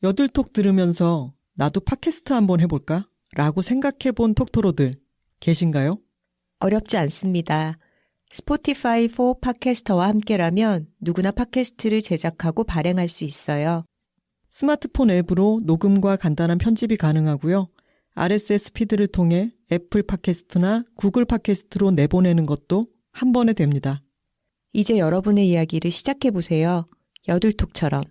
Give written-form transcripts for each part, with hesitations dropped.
여들톡 들으면서 나도 팟캐스트 한번 해볼까? 라고 생각해본 톡토로들 계신가요? 어렵지 않습니다. 스포티파이 for 팟캐스터와 함께라면 누구나 팟캐스트를 제작하고 발행할 수 있어요. 스마트폰 앱으로 녹음과 간단한 편집이 가능하고요. RSS 피드를 통해 애플 팟캐스트나 구글 팟캐스트로 내보내는 것도 한 번에 됩니다. 이제 여러분의 이야기를 시작해보세요. 여들톡처럼.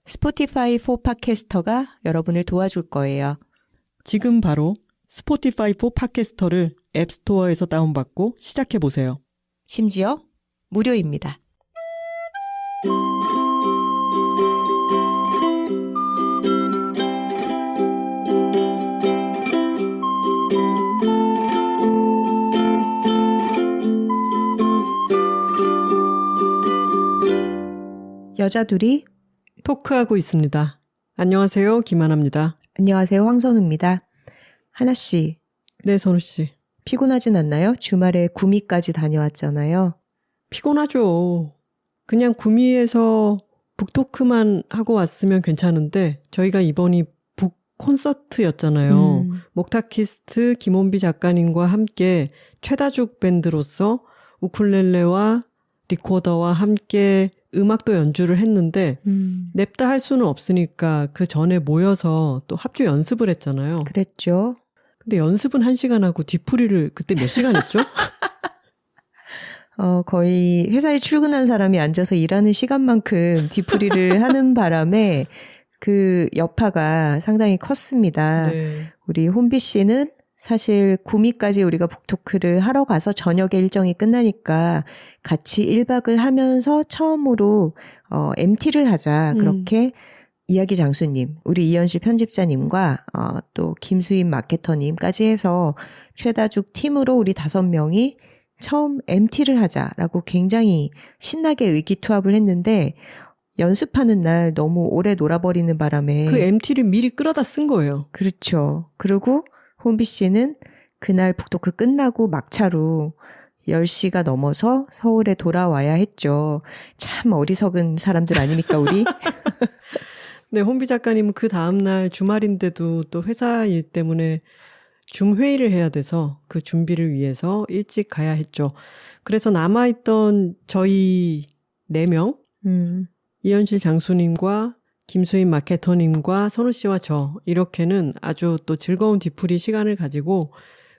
스포티파이 for 팟캐스터가 여러분을 도와줄 거예요. 지금 바로 스포티파이 for 팟캐스터를 앱스토어에서 다운받고 시작해보세요. 심지어 무료입니다. 여자 둘이 토크하고 있습니다. 안녕하세요. 김하나입니다. 안녕하세요. 황선우입니다. 하나씨. 네, 선우씨. 피곤하진 않나요? 주말에 구미까지 다녀왔잖아요. 피곤하죠. 그냥 구미에서 북토크만 하고 왔으면 괜찮은데 저희가 이번이 북 콘서트였잖아요. 목타키스트 김원비 작가님과 함께 최다죽 밴드로서 우쿨렐레와 리코더와 함께 음악도 연주를 했는데 냅다 할 수는 없으니까 그 전에 모여서 또 합주 연습을 했잖아요. 그랬죠. 근데 연습은 1시간 하고 뒤풀이를 그때 몇 시간 했죠? 거의 회사에 출근한 사람이 앉아서 일하는 시간만큼 뒤풀이를 하는 바람에 그 여파가 상당히 컸습니다. 네. 우리 혼비 씨는 사실 구미까지 우리가 북토크를 하러 가서 저녁에 일정이 끝나니까 같이 1박을 하면서 처음으로 MT를 하자. 그렇게 이야기 장수님, 우리 이현실 편집자님과 또 김수인 마케터님까지 해서 최다죽 팀으로 우리 5명이 처음 MT를 하자라고 굉장히 신나게 의기투합을 했는데 연습하는 날 너무 오래 놀아버리는 바람에 그 MT를 미리 끌어다 쓴 거예요. 그렇죠. 그리고 혼비 씨는 그날 북토크 끝나고 막차로 10시가 넘어서 서울에 돌아와야 했죠. 참 어리석은 사람들 아닙니까, 우리? 네, 혼비 작가님은 그 다음날 주말인데도 또 회사 일 때문에 줌회의를 해야 돼서 그 준비를 위해서 일찍 가야 했죠. 그래서 남아있던 저희 4명, 이현실 장수님과 김수인 마케터님과 선우 씨와 저 이렇게는 아주 또 즐거운 뒤풀이 시간을 가지고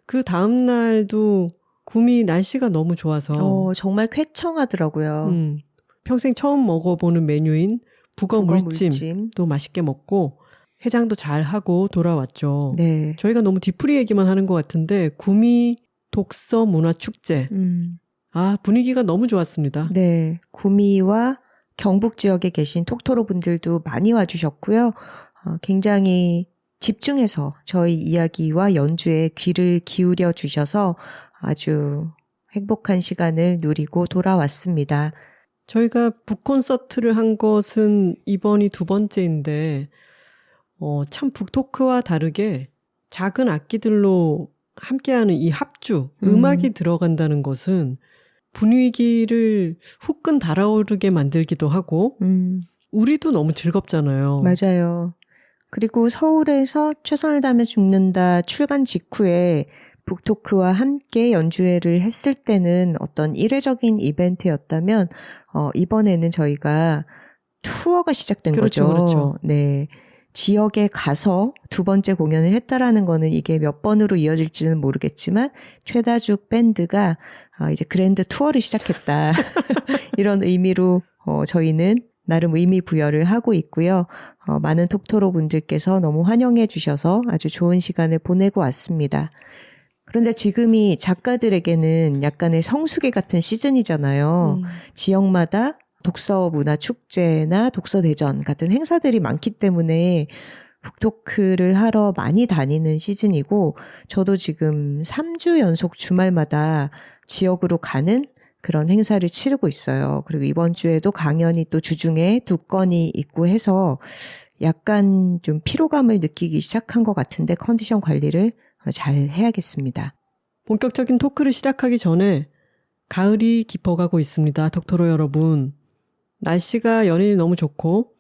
그 다음 날도 구미 날씨가 너무 좋아서 정말 쾌청하더라고요. 평생 처음 먹어보는 메뉴인 북어 물찜도 맛있게 먹고 해장도 잘 하고 돌아왔죠. 네. 저희가 너무 뒤풀이 얘기만 하는 것 같은데 구미 독서 문화 축제 분위기가 너무 좋았습니다. 네, 구미와 경북 지역에 계신 톡토로 분들도 많이 와주셨고요. 굉장히 집중해서 저희 이야기와 연주에 귀를 기울여 주셔서 아주 행복한 시간을 누리고 돌아왔습니다. 저희가 북콘서트를 한 것은 이번이 2번째인데 참 북토크와 다르게 작은 악기들로 함께하는 이 합주, 음악이 들어간다는 것은 분위기를 후끈 달아오르게 만들기도 하고 우리도 너무 즐겁잖아요. 맞아요. 그리고 서울에서 최선을 다하며 죽는다 출간 직후에 북토크와 함께 연주회를 했을 때는 어떤 일회적인 이벤트였다면 이번에는 저희가 투어가 시작된 그렇죠, 거죠. 그렇죠. 네. 지역에 가서 2번째 공연을 했다라는 거는 이게 몇 번으로 이어질지는 모르겠지만 최다죽 밴드가 이제 그랜드 투어를 시작했다. 이런 의미로 저희는 나름 의미 부여를 하고 있고요. 많은 톡토로 분들께서 너무 환영해 주셔서 아주 좋은 시간을 보내고 왔습니다. 그런데 지금이 작가들에게는 약간의 성수기 같은 시즌이잖아요. 지역마다 독서 문화 축제나 독서 대전 같은 행사들이 많기 때문에 북토크를 하러 많이 다니는 시즌이고 저도 지금 3주 연속 주말마다 지역으로 가는 그런 행사를 치르고 있어요. 그리고 이번 주에도 강연이 또 주중에 2건이 있고 해서 약간 좀 피로감을 느끼기 시작한 것 같은데 컨디션 관리를 잘 해야겠습니다. 본격적인 토크를 시작하기 전에 가을이 깊어가고 있습니다. 톡토로 여러분. 날씨가 연일이 너무 좋고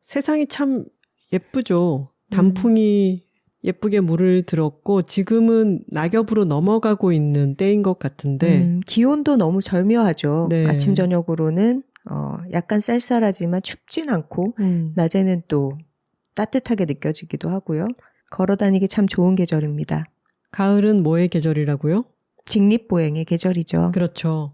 세상이 참 예쁘죠. 단풍이 예쁘게 물을 들었고 지금은 낙엽으로 넘어가고 있는 때인 것 같은데 기온도 너무 절묘하죠. 네. 아침 저녁으로는 약간 쌀쌀하지만 춥진 않고 낮에는 또 따뜻하게 느껴지기도 하고요. 걸어다니기 참 좋은 계절입니다. 가을은 뭐의 계절이라고요? 직립보행의 계절이죠. 그렇죠.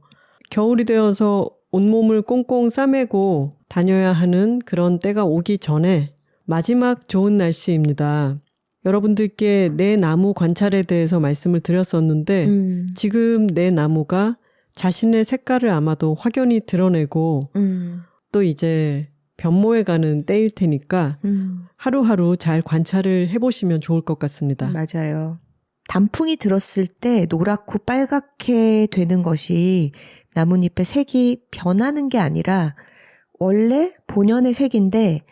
겨울이 되어서 온몸을 꽁꽁 싸매고 다녀야 하는 그런 때가 오기 전에 마지막 좋은 날씨입니다. 여러분들께 내 나무 관찰에 대해서 말씀을 드렸었는데 지금 내 나무가 자신의 색깔을 아마도 확연히 드러내고 또 이제 변모해가는 때일 테니까 하루하루 잘 관찰을 해보시면 좋을 것 같습니다. 맞아요. 단풍이 들었을 때 노랗고 빨갛게 되는 것이 나뭇잎의 색이 변하는 게 아니라 원래 본연의 색인데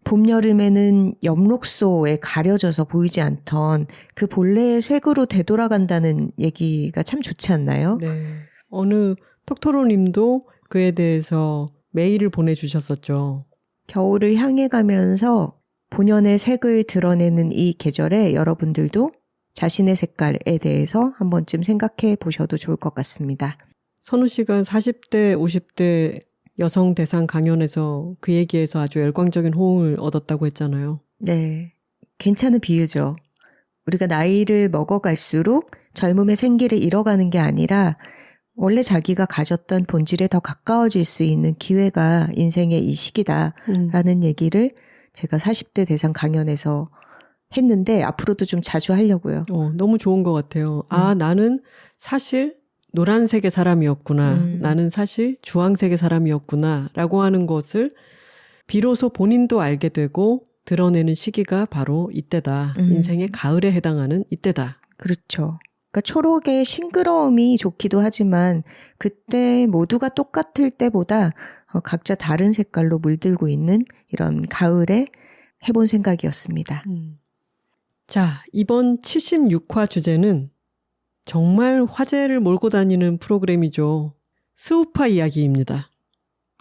봄, 여름에는 엽록소에 가려져서 보이지 않던 그 본래의 색으로 되돌아간다는 얘기가 참 좋지 않나요? 네. 어느 톡토로님도 그에 대해서 메일을 보내주셨었죠. 겨울을 향해 가면서 본연의 색을 드러내는 이 계절에 여러분들도 자신의 색깔에 대해서 한 번쯤 생각해 보셔도 좋을 것 같습니다. 선우 씨가 40대, 50대 여성 대상 강연에서 그 얘기에서 아주 열광적인 호응을 얻었다고 했잖아요. 네. 괜찮은 비유죠. 우리가 나이를 먹어갈수록 젊음의 생기를 잃어가는 게 아니라 원래 자기가 가졌던 본질에 더 가까워질 수 있는 기회가 인생의 이 시기다라는 얘기를 제가 40대 대상 강연에서 했는데 앞으로도 좀 자주 하려고요. 너무 좋은 것 같아요. 나는 사실 노란색의 사람이었구나. 나는 사실 주황색의 사람이었구나. 라고 하는 것을 비로소 본인도 알게 되고 드러내는 시기가 바로 이때다. 인생의 가을에 해당하는 이때다. 그렇죠. 그러니까 초록의 싱그러움이 좋기도 하지만 그때 모두가 똑같을 때보다 각자 다른 색깔로 물들고 있는 이런 가을에 해본 생각이었습니다. 자, 이번 76화 주제는 정말 화제를 몰고 다니는 프로그램이죠. 스우파 이야기입니다.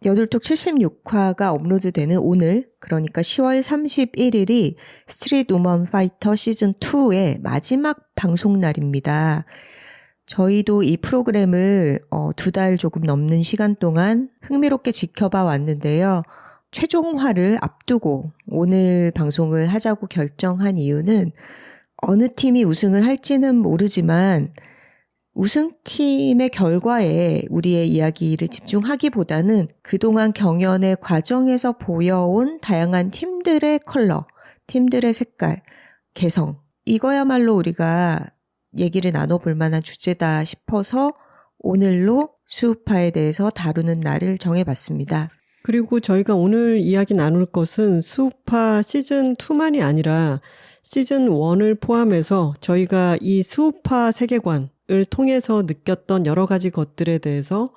여둘톡 76화가 업로드되는 오늘, 그러니까 10월 31일이 스트릿 우먼 파이터 시즌2의 마지막 방송날입니다. 저희도 이 프로그램을 2달 조금 넘는 시간 동안 흥미롭게 지켜봐 왔는데요. 최종화를 앞두고 오늘 방송을 하자고 결정한 이유는 어느 팀이 우승을 할지는 모르지만 우승팀의 결과에 우리의 이야기를 집중하기보다는 그동안 경연의 과정에서 보여온 다양한 팀들의 컬러, 팀들의 색깔, 개성, 이거야말로 우리가 얘기를 나눠볼 만한 주제다 싶어서 오늘로 스우파에 대해서 다루는 날을 정해봤습니다. 그리고 저희가 오늘 이야기 나눌 것은 스우파 시즌2만이 아니라 시즌1을 포함해서 저희가 이 스우파 세계관을 통해서 느꼈던 여러 가지 것들에 대해서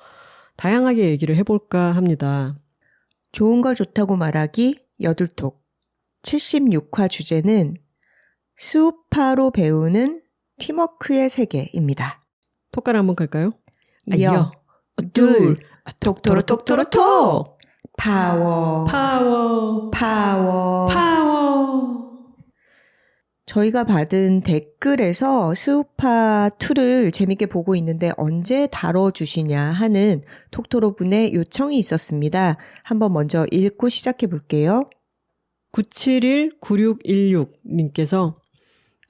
다양하게 얘기를 해볼까 합니다. 좋은 걸 좋다고 말하기 여둘톡 76화 주제는 스우파로 배우는 팀워크의 세계입니다. 톡가루 한번 갈까요? 여, 둘, 톡토로톡토로톡! 파워, 파워, 파워, 파워. 저희가 받은 댓글에서 스우파2를 재밌게 보고 있는데 언제 다뤄주시냐 하는 톡토로 분의 요청이 있었습니다. 한번 먼저 읽고 시작해 볼게요. 971-9616님께서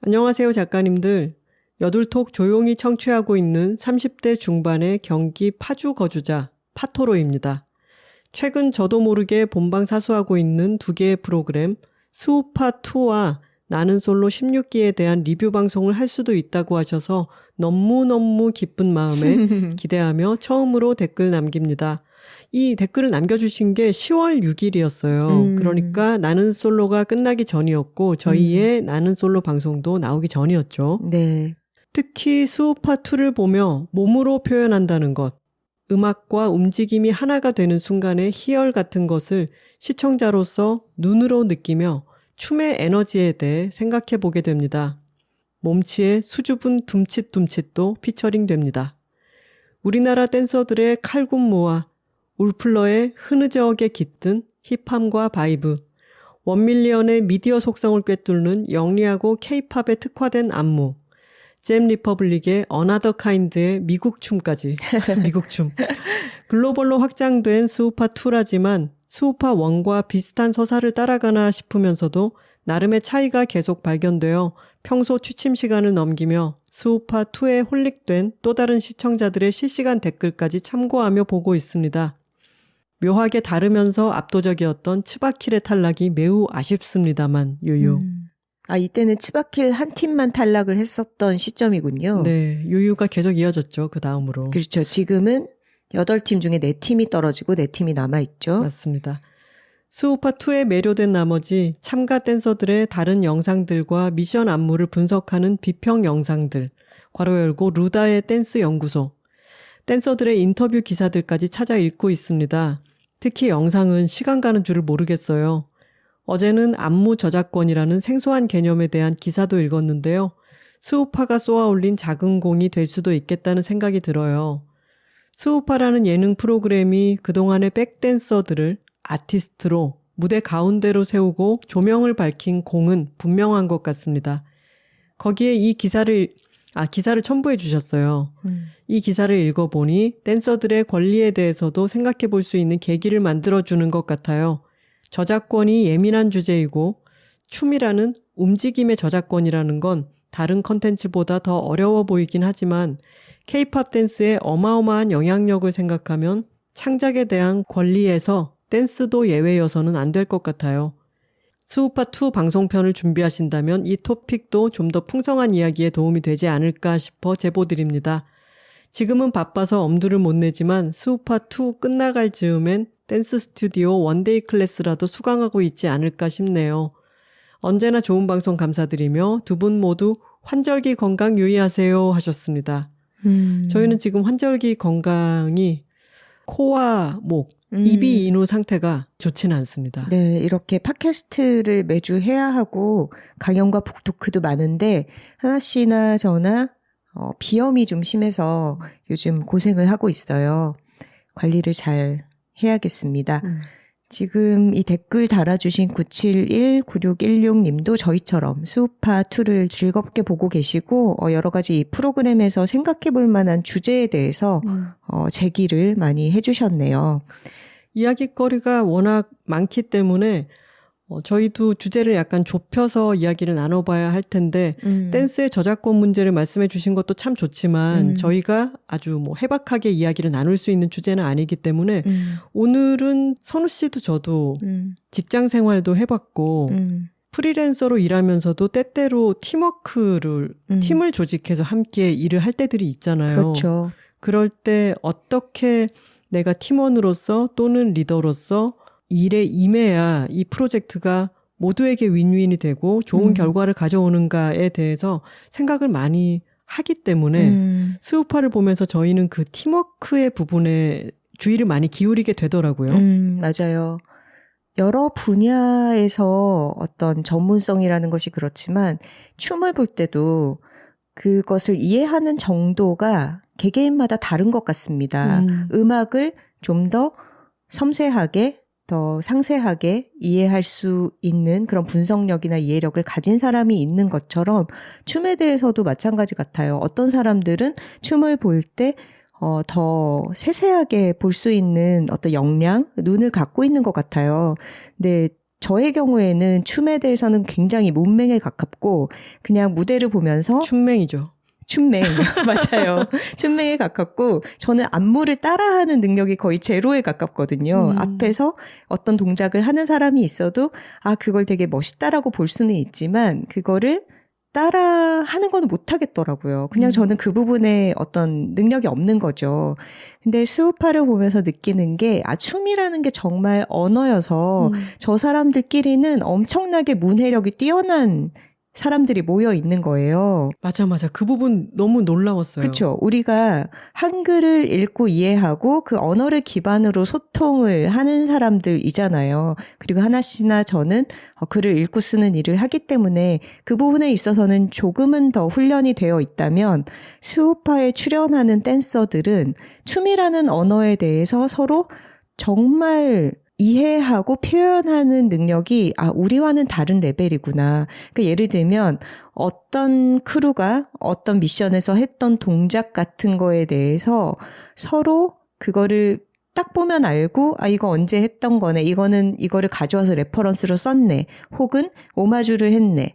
안녕하세요 작가님들. 여둘톡 조용히 청취하고 있는 30대 중반의 경기 파주 거주자 파토로입니다. 최근 저도 모르게 본방사수하고 있는 두 개의 프로그램 스우파2와 나는 솔로 16기에 대한 리뷰 방송을 할 수도 있다고 하셔서 너무너무 기쁜 마음에 기대하며 처음으로 댓글 남깁니다. 이 댓글을 남겨주신 게 10월 6일이었어요. 그러니까 나는 솔로가 끝나기 전이었고 저희의 나는 솔로 방송도 나오기 전이었죠. 네. 특히 스우파2를 보며 몸으로 표현한다는 것, 음악과 움직임이 하나가 되는 순간의 희열 같은 것을 시청자로서 눈으로 느끼며 춤의 에너지에 대해 생각해 보게 됩니다. 몸치의 수줍은 둠칫둠칫도 피처링 됩니다. 우리나라 댄서들의 칼군무와 울플러의 흐느적에 깃든 힙함과 바이브, 원밀리언의 미디어 속성을 꿰뚫는 영리하고 케이팝에 특화된 안무, 잼 리퍼블릭의 어나더 카인드의 미국 춤까지. 미국 춤. 글로벌로 확장된 스우파 2라지만 스우파 1과 비슷한 서사를 따라가나 싶으면서도 나름의 차이가 계속 발견되어 평소 취침 시간을 넘기며 스우파 2에 홀릭된 또 다른 시청자들의 실시간 댓글까지 참고하며 보고 있습니다. 묘하게 다르면서 압도적이었던 츠바킬의 탈락이 매우 아쉽습니다만 유유. 이때는 츠바킬 한 팀만 탈락을 했었던 시점이군요. 네, 유유가 계속 이어졌죠. 그 다음으로. 그렇죠. 지금은 8팀 중에 4팀이 떨어지고 4팀이 남아있죠. 맞습니다. 스우파2에 매료된 나머지 참가 댄서들의 다른 영상들과 미션 안무를 분석하는 비평 영상들, 괄호 열고 루다의 댄스 연구소, 댄서들의 인터뷰 기사들까지 찾아 읽고 있습니다. 특히 영상은 시간 가는 줄을 모르겠어요. 어제는 안무 저작권이라는 생소한 개념에 대한 기사도 읽었는데요. 스우파가 쏘아올린 작은 공이 될 수도 있겠다는 생각이 들어요. 스우파라는 예능 프로그램이 그동안의 백댄서들을 아티스트로 무대 가운데로 세우고 조명을 밝힌 공은 분명한 것 같습니다. 거기에 이 기사를 첨부해 주셨어요. 이 기사를 읽어보니 댄서들의 권리에 대해서도 생각해 볼 수 있는 계기를 만들어주는 것 같아요. 저작권이 예민한 주제이고 춤이라는 움직임의 저작권이라는 건 다른 컨텐츠보다 더 어려워 보이긴 하지만 K-팝 댄스의 어마어마한 영향력을 생각하면 창작에 대한 권리에서 댄스도 예외여서는 안 될 것 같아요. 스우파2 방송편을 준비하신다면 이 토픽도 좀 더 풍성한 이야기에 도움이 되지 않을까 싶어 제보드립니다. 지금은 바빠서 엄두를 못 내지만 스우파2 끝나갈 즈음엔 댄스 스튜디오 원데이 클래스라도 수강하고 있지 않을까 싶네요. 언제나 좋은 방송 감사드리며 두 분 모두 환절기 건강 유의하세요 하셨습니다. 저희는 지금 환절기 건강이 코와 목, 입이 인후 상태가 좋지는 않습니다. 네, 이렇게 팟캐스트를 매주 해야 하고 강연과 북토크도 많은데 하나 씨나 저나 비염이 좀 심해서 요즘 고생을 하고 있어요. 관리를 잘 해야겠습니다. 지금 이 댓글 달아주신 971-9616님도 저희처럼 스우파2를 즐겁게 보고 계시고 여러 가지 이 프로그램에서 생각해 볼 만한 주제에 대해서 제기를 많이 해주셨네요. 이야기거리가 워낙 많기 때문에 저희도 주제를 약간 좁혀서 이야기를 나눠봐야 할 텐데 댄스의 저작권 문제를 말씀해 주신 것도 참 좋지만 저희가 아주 해박하게 이야기를 나눌 수 있는 주제는 아니기 때문에 오늘은 선우 씨도 저도 직장 생활도 해봤고 프리랜서로 일하면서도 때때로 팀을 조직해서 함께 일을 할 때들이 있잖아요. 그렇죠. 그럴 때 어떻게 내가 팀원으로서 또는 리더로서 일에 임해야 이 프로젝트가 모두에게 윈윈이 되고 좋은 결과를 가져오는가에 대해서 생각을 많이 하기 때문에 스우파를 보면서 저희는 그 팀워크의 부분에 주의를 많이 기울이게 되더라고요. 맞아요. 여러 분야에서 어떤 전문성이라는 것이 그렇지만 춤을 볼 때도 그것을 이해하는 정도가 개개인마다 다른 것 같습니다. 음악을 좀 더 섬세하게 더 상세하게 이해할 수 있는 그런 분석력이나 이해력을 가진 사람이 있는 것처럼 춤에 대해서도 마찬가지 같아요. 어떤 사람들은 춤을 볼 때 더 세세하게 볼 수 있는 어떤 역량, 눈을 갖고 있는 것 같아요. 근데 저의 경우에는 춤에 대해서는 굉장히 문맹에 가깝고 그냥 무대를 보면서 춤맹이죠. 춤맹 맞아요. 춤맹에 가깝고 저는 안무를 따라하는 능력이 거의 제로에 가깝거든요. 앞에서 어떤 동작을 하는 사람이 있어도 그걸 되게 멋있다라고 볼 수는 있지만 그거를 따라하는 건 못하겠더라고요. 그냥 저는 그 부분에 어떤 능력이 없는 거죠. 근데 스우파를 보면서 느끼는 게 춤이라는 게 정말 언어여서 저 사람들끼리는 엄청나게 문해력이 뛰어난 사람들이 모여 있는 거예요. 맞아. 그 부분 너무 놀라웠어요. 그렇죠. 우리가 한글을 읽고 이해하고 그 언어를 기반으로 소통을 하는 사람들이잖아요. 그리고 하나 씨나 저는 글을 읽고 쓰는 일을 하기 때문에 그 부분에 있어서는 조금은 더 훈련이 되어 있다면 스우파에 출연하는 댄서들은 춤이라는 언어에 대해서 서로 정말 이해하고 표현하는 능력이 우리와는 다른 레벨이구나. 그러니까 예를 들면 어떤 크루가 어떤 미션에서 했던 동작 같은 거에 대해서 서로 그거를 딱 보면 알고 이거 언제 했던 거네. 이거를 가져와서 레퍼런스로 썼네. 혹은 오마주를 했네.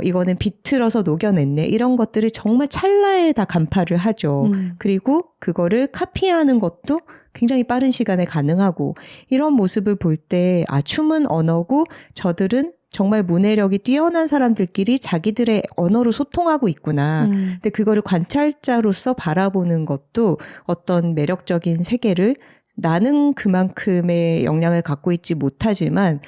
이거는 비틀어서 녹여냈네. 이런 것들을 정말 찰나에 다 간파를 하죠. 그리고 그거를 카피하는 것도 굉장히 빠른 시간에 가능하고 이런 모습을 볼 때 춤은 언어고 저들은 정말 문해력이 뛰어난 사람들끼리 자기들의 언어로 소통하고 있구나. 근데 그거를 관찰자로서 바라보는 것도 어떤 매력적인 세계를 나는 그만큼의 역량을 갖고 있지 못하지만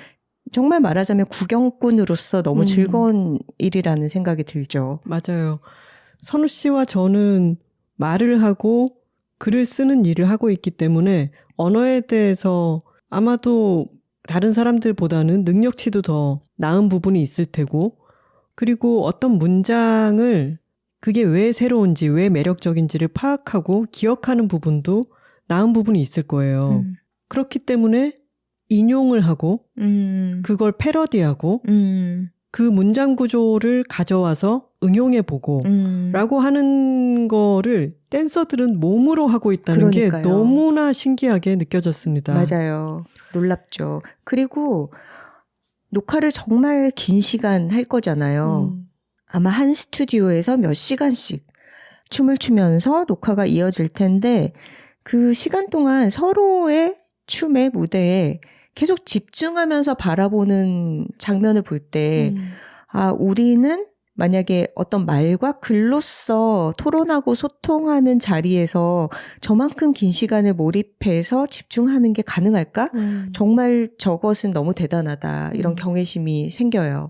정말 말하자면 구경꾼으로서 너무 즐거운 일이라는 생각이 들죠. 맞아요. 선우 씨와 저는 말을 하고 글을 쓰는 일을 하고 있기 때문에 언어에 대해서 아마도 다른 사람들보다는 능력치도 더 나은 부분이 있을 테고 그리고 어떤 문장을 그게 왜 새로운지 왜 매력적인지를 파악하고 기억하는 부분도 나은 부분이 있을 거예요. 그렇기 때문에 인용을 하고 그걸 패러디하고 그 문장 구조를 가져와서 응용해보고 라고 하는 거를 댄서들은 몸으로 하고 있다는 그러니까요. 게 너무나 신기하게 느껴졌습니다. 맞아요. 놀랍죠. 그리고 녹화를 정말 긴 시간 할 거잖아요. 아마 한 스튜디오에서 몇 시간씩 춤을 추면서 녹화가 이어질 텐데 그 시간 동안 서로의 춤의 무대에 계속 집중하면서 바라보는 장면을 볼 때 우리는 만약에 어떤 말과 글로써 토론하고 소통하는 자리에서 저만큼 긴 시간을 몰입해서 집중하는 게 가능할까? 정말 저것은 너무 대단하다. 이런 경외심이 생겨요.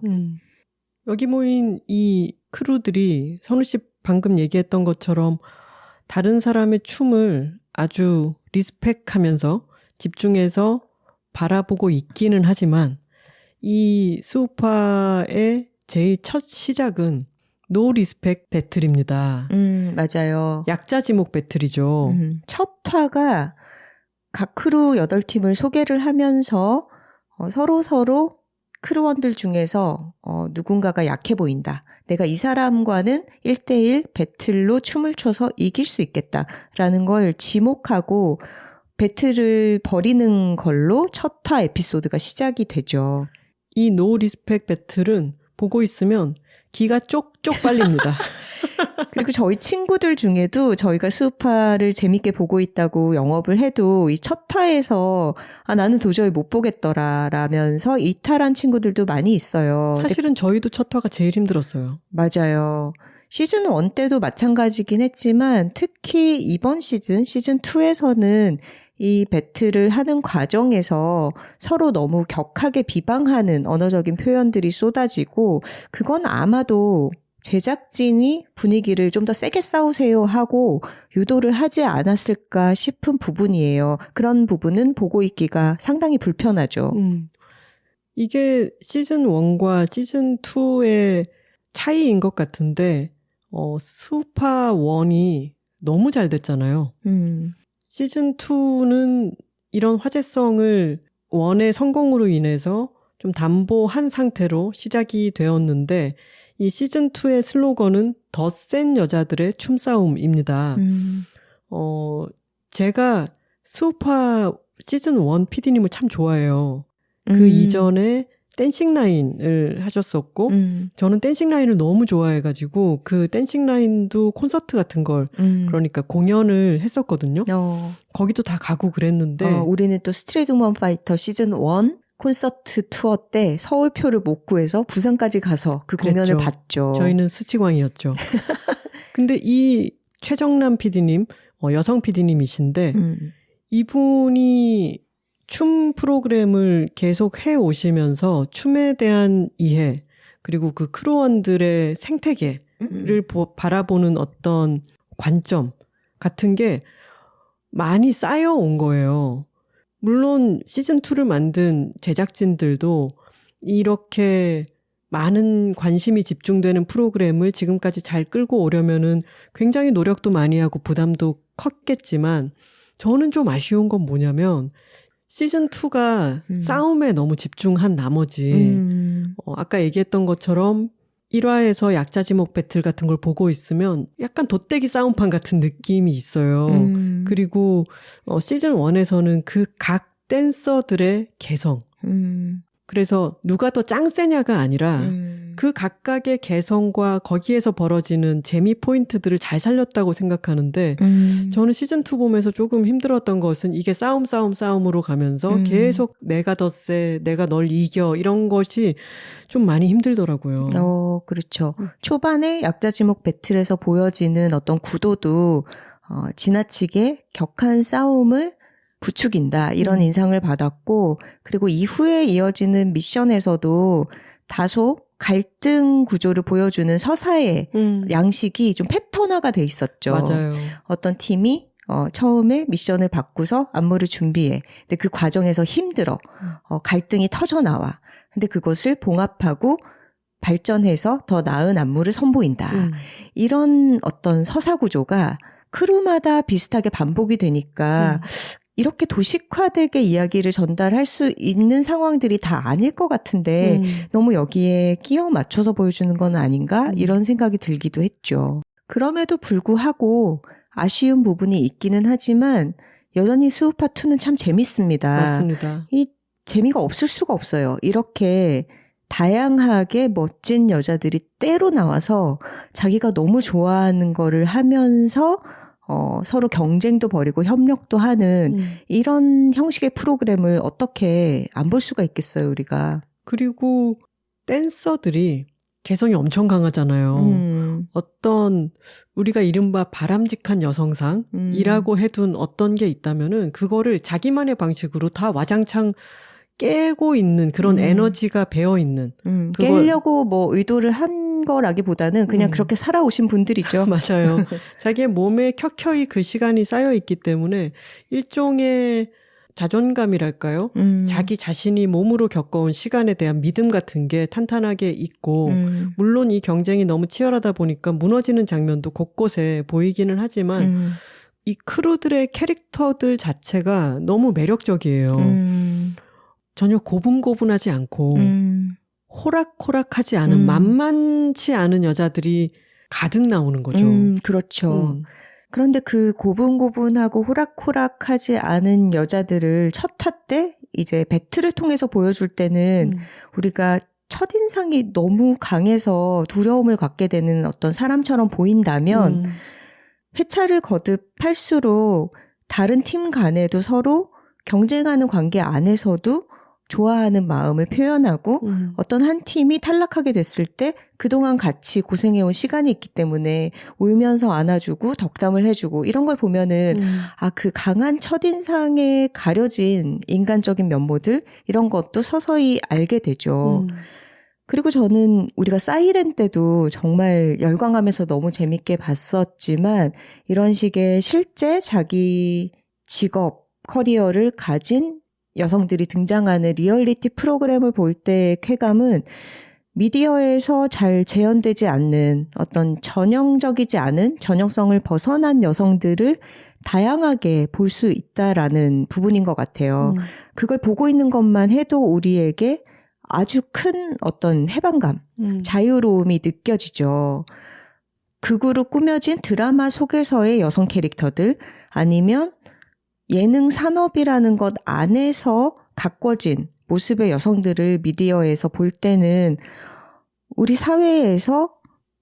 여기 모인 이 크루들이 선우 씨 방금 얘기했던 것처럼 다른 사람의 춤을 아주 리스펙하면서 집중해서 바라보고 있기는 하지만 이 수우파의 제일 첫 시작은 노 리스펙 배틀입니다. 맞아요. 약자 지목 배틀이죠. 첫 화가 각 크루 8팀을 소개를 하면서 서로 크루원들 중에서 누군가가 약해 보인다. 내가 이 사람과는 1대1 배틀로 춤을 춰서 이길 수 있겠다라는 걸 지목하고 배틀을 벌이는 걸로 첫 화 에피소드가 시작이 되죠. 이 노 리스펙 배틀은 보고 있으면 기가 쪽쪽 빨립니다. 그리고 저희 친구들 중에도 저희가 수우파를 재밌게 보고 있다고 영업을 해도 이 첫 화에서 나는 도저히 못 보겠더라 라면서 이탈한 친구들도 많이 있어요. 사실은 저희도 첫 화가 제일 힘들었어요. 맞아요. 시즌 1 때도 마찬가지긴 했지만 특히 이번 시즌 2에서는 이 배틀을 하는 과정에서 서로 너무 격하게 비방하는 언어적인 표현들이 쏟아지고 그건 아마도 제작진이 분위기를 좀 더 세게 싸우세요 하고 유도를 하지 않았을까 싶은 부분이에요. 그런 부분은 보고 있기가 상당히 불편하죠. 이게 시즌 1과 시즌 2의 차이인 것 같은데 수우파 1이 너무 잘 됐잖아요. 시즌2는 이런 화제성을 1의 성공으로 인해서 좀 담보한 상태로 시작이 되었는데 이 시즌2의 슬로건은 더 센 여자들의 춤싸움입니다. 제가 수우파 시즌1 PD님을 참 좋아해요. 그 이전에 댄싱라인을 하셨었고 저는 댄싱라인을 너무 좋아해가지고 그 댄싱라인도 콘서트 같은 걸 그러니까 공연을 했었거든요. 거기도 다 가고 그랬는데 우리는 또 스트레이트 우먼 파이터 시즌 1 콘서트 투어 때 서울표를 못 구해서 부산까지 가서 그 공연을 그랬죠. 봤죠. 저희는 스치광이었죠. 근데 이 최정남 PD님 여성 PD님이신데 이분이 춤 프로그램을 계속 해 오시면서 춤에 대한 이해 그리고 그 크루원들의 생태계를 바라보는 어떤 관점 같은 게 많이 쌓여온 거예요. 물론 시즌2를 만든 제작진들도 이렇게 많은 관심이 집중되는 프로그램을 지금까지 잘 끌고 오려면은 굉장히 노력도 많이 하고 부담도 컸겠지만 저는 좀 아쉬운 건 뭐냐면 시즌2가 싸움에 너무 집중한 나머지 아까 얘기했던 것처럼 1화에서 약자지목 배틀 같은 걸 보고 있으면 약간 돗대기 싸움판 같은 느낌이 있어요. 그리고 시즌 1에서는 그 각 댄서들의 개성. 그래서 누가 더 짱세냐가 아니라 그 각각의 개성과 거기에서 벌어지는 재미 포인트들을 잘 살렸다고 생각하는데 저는 시즌2 보면서 조금 힘들었던 것은 이게 싸움으로 가면서 계속 내가 더 세, 내가 널 이겨 이런 것이 좀 많이 힘들더라고요. 그렇죠. 초반에 약자지목 배틀에서 보여지는 어떤 구도도 지나치게 격한 싸움을 부추긴다 이런 인상을 받았고 그리고 이후에 이어지는 미션에서도 다소 갈등 구조를 보여주는 서사의 양식이 좀 패턴화가 돼 있었죠. 맞아요. 어떤 팀이 처음에 미션을 받고서 안무를 준비해. 근데 그 과정에서 힘들어. 갈등이 터져나와. 근데 그것을 봉합하고 발전해서 더 나은 안무를 선보인다. 이런 어떤 서사 구조가 크루마다 비슷하게 반복이 되니까 이렇게 도식화되게 이야기를 전달할 수 있는 상황들이 다 아닐 것 같은데 너무 여기에 끼워 맞춰서 보여주는 건 아닌가 이런 생각이 들기도 했죠. 그럼에도 불구하고 아쉬운 부분이 있기는 하지만 여전히 스우파2는 참 재밌습니다. 맞습니다. 이 재미가 없을 수가 없어요. 이렇게 다양하게 멋진 여자들이 때로 나와서 자기가 너무 좋아하는 거를 하면서 서로 경쟁도 벌이고 협력도 하는 이런 형식의 프로그램을 어떻게 안 볼 수가 있겠어요, 우리가. 그리고 댄서들이 개성이 엄청 강하잖아요. 어떤 우리가 이른바 바람직한 여성상이라고 해둔 어떤 게 있다면은 그거를 자기만의 방식으로 다 와장창 깨고 있는 그런 에너지가 배어있는. 깨려고 뭐 의도를 한 거라기보다는 그냥 그렇게 살아오신 분들이죠. 맞아요. 자기의 몸에 켜켜이 그 시간이 쌓여있기 때문에 일종의 자존감이랄까요? 자기 자신이 몸으로 겪어온 시간에 대한 믿음 같은 게 탄탄하게 있고 물론 이 경쟁이 너무 치열하다 보니까 무너지는 장면도 곳곳에 보이기는 하지만 이 크루들의 캐릭터들 자체가 너무 매력적이에요. 전혀 고분고분하지 않고 호락호락하지 않은 만만치 않은 여자들이 가득 나오는 거죠. 그렇죠. 그런데 그 고분고분하고 호락호락하지 않은 여자들을 첫 화 때 이제 배틀을 통해서 보여줄 때는 우리가 첫인상이 너무 강해서 두려움을 갖게 되는 어떤 사람처럼 보인다면 회차를 거듭할수록 다른 팀 간에도 서로 경쟁하는 관계 안에서도 좋아하는 마음을 표현하고 어떤 한 팀이 탈락하게 됐을 때 그동안 같이 고생해온 시간이 있기 때문에 울면서 안아주고 덕담을 해주고 이런 걸 보면은 그 강한 첫인상에 가려진 인간적인 면모들 이런 것도 서서히 알게 되죠. 그리고 저는 우리가 사이렌 때도 정말 열광하면서 너무 재밌게 봤었지만 이런 식의 실제 자기 직업, 커리어를 가진 여성들이 등장하는 리얼리티 프로그램을 볼 때의 쾌감은 미디어에서 잘 재현되지 않는 어떤 전형적이지 않은 전형성을 벗어난 여성들을 다양하게 볼 수 있다라는 부분인 것 같아요. 그걸 보고 있는 것만 해도 우리에게 아주 큰 어떤 해방감, 자유로움이 느껴지죠. 극으로 꾸며진 드라마 속에서의 여성 캐릭터들 아니면 예능 산업이라는 것 안에서 가꿔진 모습의 여성들을 미디어에서 볼 때는 우리 사회에서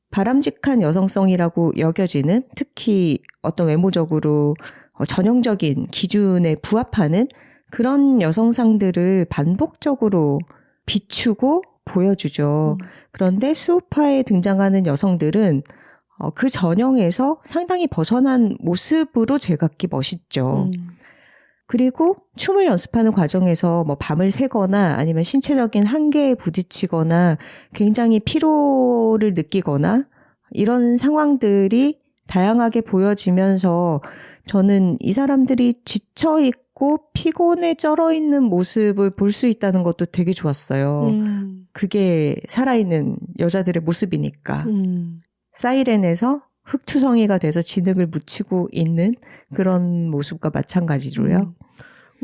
바람직한 여성성이라고 여겨지는 특히 어떤 외모적으로 전형적인 기준에 부합하는 그런 여성상들을 반복적으로 비추고 보여주죠. 그런데 수우파에 등장하는 여성들은 그 전형에서 상당히 벗어난 모습으로 제각기 멋있죠. 그리고 춤을 연습하는 과정에서 뭐 밤을 새거나 아니면 신체적인 한계에 부딪히거나 굉장히 피로를 느끼거나 이런 상황들이 다양하게 보여지면서 저는 이 사람들이 지쳐있고 피곤에 쩔어있는 모습을 볼 수 있다는 것도 되게 좋았어요. 그게 살아있는 여자들의 모습이니까. 사이렌에서 흑투성이가 돼서 진흙을 묻히고 있는 그런 모습과 마찬가지로요.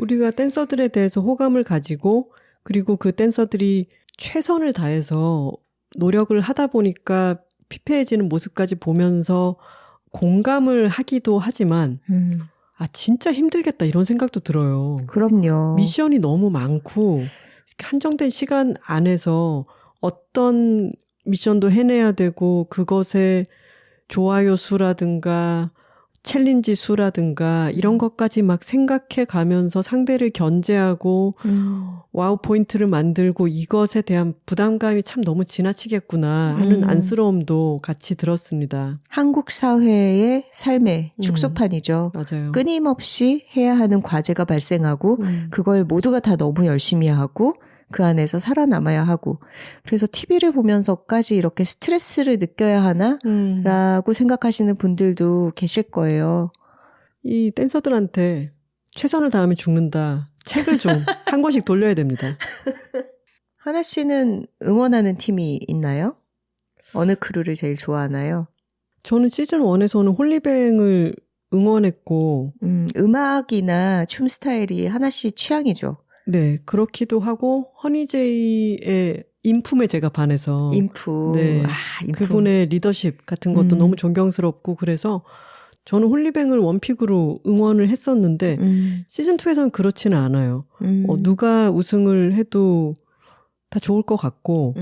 우리가 댄서들에 대해서 호감을 가지고 그리고 그 댄서들이 최선을 다해서 노력을 하다 보니까 피폐해지는 모습까지 보면서 공감을 하기도 하지만 아 진짜 힘들겠다 이런 생각도 들어요. 그럼요. 미션이 너무 많고 한정된 시간 안에서 어떤 미션도 해내야 되고 그것에 좋아요 수라든가 챌린지 수라든가 이런 것까지 막 생각해 가면서 상대를 견제하고 와우 포인트를 만들고 이것에 대한 부담감이 참 너무 지나치겠구나 하는 안쓰러움도 같이 들었습니다. 한국 사회의 삶의 축소판이죠. 맞아요. 끊임없이 해야 하는 과제가 발생하고 그걸 모두가 다 너무 열심히 하고 그 안에서 살아남아야 하고 그래서 TV를 보면서까지 이렇게 스트레스를 느껴야 하나? 라고 생각하시는 분들도 계실 거예요. 이 댄서들한테 최선을 다하면 죽는다. 책을 좀 한 권씩 돌려야 됩니다. 하나 씨는 응원하는 팀이 있나요? 어느 크루를 제일 좋아하나요? 저는 시즌 1에서는 홀리뱅을 응원했고 음악이나 춤 스타일이 하나 씨 취향이죠. 네, 그렇기도 하고 허니제이의 인품에 제가 반해서 인품. 네, 인품. 그분의 리더십 같은 것도 너무 존경스럽고 그래서 저는 홀리뱅을 원픽으로 응원을 했었는데 시즌2에서는 그렇지는 않아요. 누가 우승을 해도 다 좋을 것 같고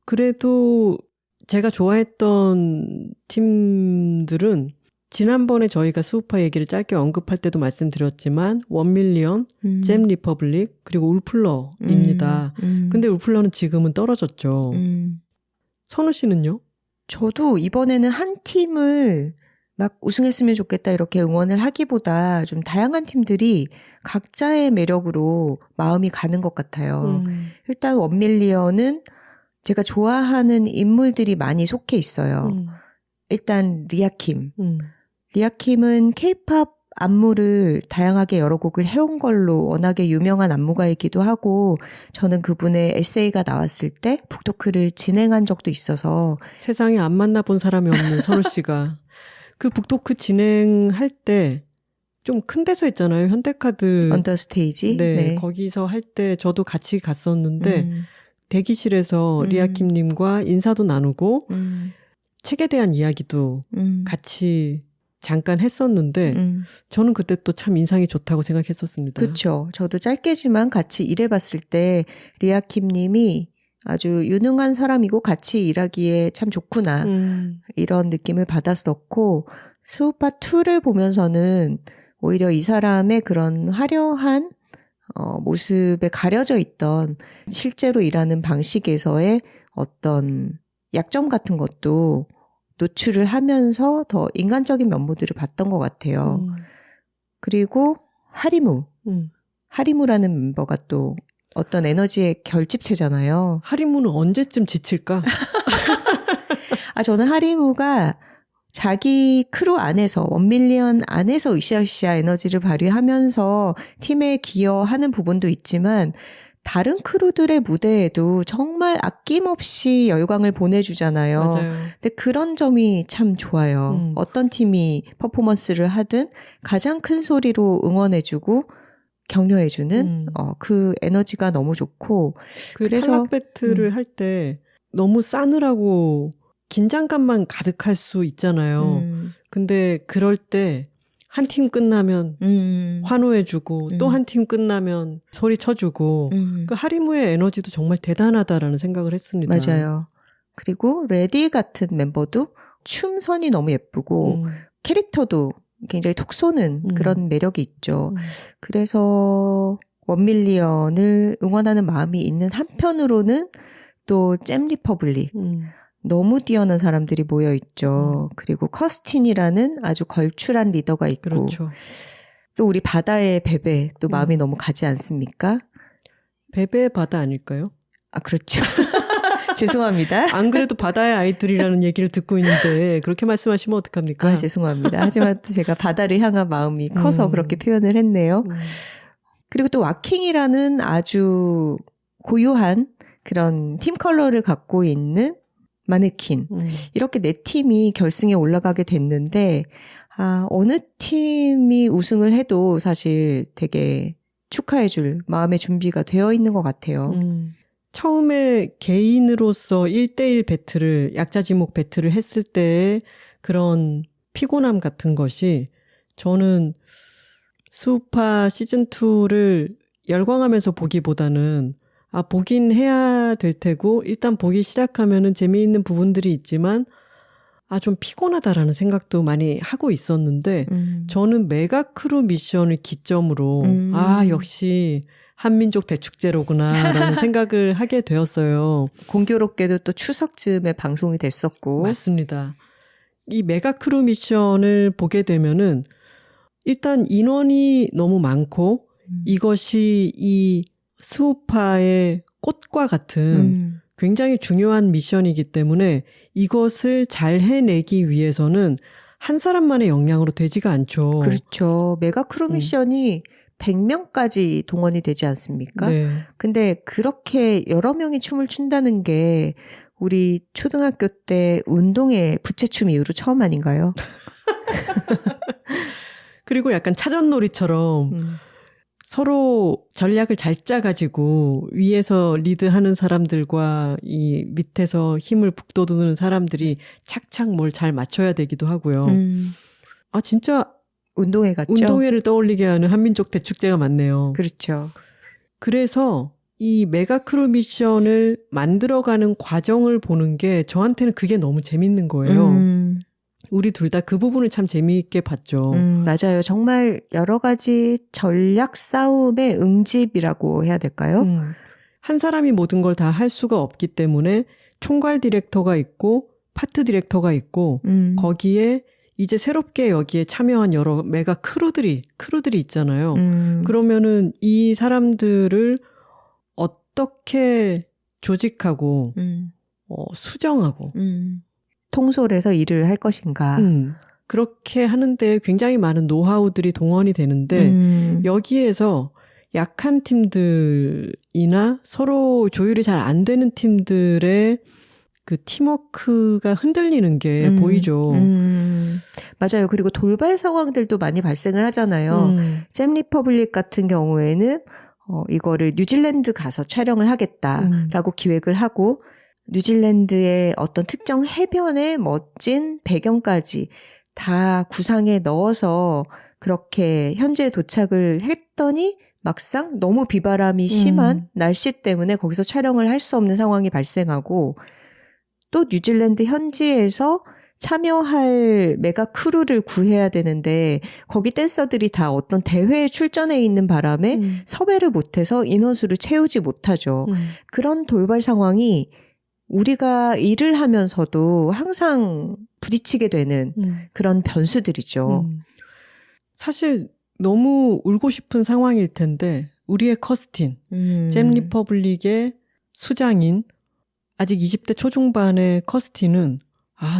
그래도 제가 좋아했던 팀들은 지난번에 저희가 수우파 얘기를 짧게 언급할 때도 말씀드렸지만 원밀리언, 잼 리퍼블릭 그리고 울플러입니다. 근데 울플러는 지금은 떨어졌죠. 선우 씨는요? 저도 이번에는 한 팀을 막 우승했으면 좋겠다 이렇게 응원을 하기보다 좀 다양한 팀들이 각자의 매력으로 마음이 가는 것 같아요. 일단 원밀리언은 제가 좋아하는 인물들이 많이 속해 있어요. 일단 리아킴. 리아킴은 K-팝 안무를 다양하게 여러 곡을 해온 걸로 워낙에 유명한 안무가이기도 하고 저는 그분의 에세이가 나왔을 때 북토크를 진행한 적도 있어서 세상에 안 만나본 사람이 없는 선우 씨가 그 북토크 진행할 때 좀 큰 데서 했잖아요. 현대카드 언더스테이지. 네, 거기서 할 때 저도 같이 갔었는데 대기실에서 리아킴님과 인사도 나누고 책에 대한 이야기도 같이 잠깐 했었는데 저는 그때 또 참 인상이 좋다고 생각했었습니다. 그렇죠. 저도 짧게지만 같이 일해봤을 때 리아킴 님이 아주 유능한 사람이고 같이 일하기에 참 좋구나 이런 느낌을 받았었고 수우파2를 보면서는 오히려 이 사람의 그런 화려한 모습에 가려져 있던 실제로 일하는 방식에서의 어떤 약점 같은 것도 노출을 하면서 더 인간적인 면모들을 봤던 것 같아요. 그리고 하리무라는 멤버가 또 어떤 에너지의 결집체잖아요. 하리무는 언제쯤 지칠까? 저는 하리무가 자기 크루 안에서 원밀리언 안에서 으쌰으쌰 에너지를 발휘하면서 팀에 기여하는 부분도 있지만 다른 크루들의 무대에도 정말 아낌없이 열광을 보내주잖아요. 맞아요. 근데 그런 점이 참 좋아요. 어떤 팀이 퍼포먼스를 하든 가장 큰 소리로 응원해주고 격려해주는 그 에너지가 너무 좋고 그래서 탈락 배틀을 할 때 너무 싸늘하고 긴장감만 가득할 수 있잖아요. 근데 그럴 때 한 팀 끝나면 환호해주고 또 한 팀 끝나면 소리 쳐주고 그 하리무의 에너지도 정말 대단하다라는 생각을 했습니다. 맞아요. 그리고 레디 같은 멤버도 춤선이 너무 예쁘고 캐릭터도 굉장히 톡 쏘는 그런 매력이 있죠. 그래서 원밀리언을 응원하는 마음이 있는 한편으로는 또 잼 리퍼블릭 너무 뛰어난 사람들이 모여 있죠. 그리고 커스틴이라는 아주 걸출한 리더가 있고 그렇죠. 또 우리 바다의 베베 또 마음이 너무 가지 않습니까? 베베의 바다 아닐까요? 그렇죠. 죄송합니다. 안 그래도 바다의 아이들이라는 얘기를 듣고 있는데 그렇게 말씀하시면 어떡합니까? 죄송합니다. 하지만 제가 바다를 향한 마음이 커서 그렇게 표현을 했네요. 그리고 또 와킹이라는 아주 고유한 그런 팀 컬러를 갖고 있는 마네킨. 이렇게 네 팀이 결승에 올라가게 됐는데 어느 팀이 우승을 해도 사실 되게 축하해줄 마음의 준비가 되어 있는 것 같아요. 처음에 개인으로서 1대1 배틀을, 약자지목 배틀을 했을 때의 그런 피곤함 같은 것이 저는 수우파 시즌2를 열광하면서 보기보다는 보긴 해야 될 테고 일단 보기 시작하면은 재미있는 부분들이 있지만 좀 피곤하다라는 생각도 많이 하고 있었는데 저는 메가크루 미션을 기점으로 역시 한민족 대축제로구나 라는 생각을 하게 되었어요. 공교롭게도 또 추석쯤에 방송이 됐었고. 맞습니다. 이 메가크루 미션을 보게 되면은 일단 인원이 너무 많고 이것이 이 스우파의 꽃과 같은 굉장히 중요한 미션이기 때문에 이것을 잘 해내기 위해서는 한 사람만의 역량으로 되지가 않죠. 그렇죠. 메가크루 미션이 100명까지 동원이 되지 않습니까? 네. 근데 그렇게 여러 명이 춤을 춘다는 게 우리 초등학교 때 운동회 부채춤 이후로 처음 아닌가요? 그리고 약간 차전놀이처럼 서로 전략을 잘 짜가지고 위에서 리드하는 사람들과 이 밑에서 힘을 북돋우는 사람들이 착착 뭘 잘 맞춰야 되기도 하고요. 진짜 운동회 같죠? 운동회를 떠올리게 하는 한민족 대축제가 많네요. 그렇죠. 그래서 이 메가크루 미션을 만들어가는 과정을 보는 게 저한테는 그게 너무 재밌는 거예요. 우리 둘 다 그 부분을 참 재미있게 봤죠. 맞아요. 정말 여러 가지 전략 싸움의 응집이라고 해야 될까요? 한 사람이 모든 걸 다 할 수가 없기 때문에 총괄 디렉터가 있고 파트 디렉터가 있고 거기에 이제 새롭게 여기에 참여한 여러 메가 크루들이 있잖아요. 그러면은 이 사람들을 어떻게 조직하고 수정하고 통솔해서 일을 할 것인가. 그렇게 하는데 굉장히 많은 노하우들이 동원이 되는데 여기에서 약한 팀들이나 서로 조율이 잘 안 되는 팀들의 그 팀워크가 흔들리는 게 보이죠. 맞아요. 그리고 돌발 상황들도 많이 발생을 하잖아요. 잼 리퍼블릭 같은 경우에는 이거를 뉴질랜드 가서 촬영을 하겠다라고 기획을 하고 뉴질랜드의 어떤 특정 해변의 멋진 배경까지 다 구상에 넣어서 그렇게 현지에 도착을 했더니 막상 너무 비바람이 심한 날씨 때문에 거기서 촬영을 할 수 없는 상황이 발생하고 또 뉴질랜드 현지에서 참여할 메가 크루를 구해야 되는데 거기 댄서들이 다 어떤 대회에 출전해 있는 바람에 섭외를 못해서 인원수를 채우지 못하죠. 그런 돌발 상황이 우리가 일을 하면서도 항상 부딪히게 되는 그런 변수들이죠. 사실 너무 울고 싶은 상황일 텐데 우리의 커스틴, 잼 리퍼블릭의 수장인 아직 20대 초중반의 커스틴은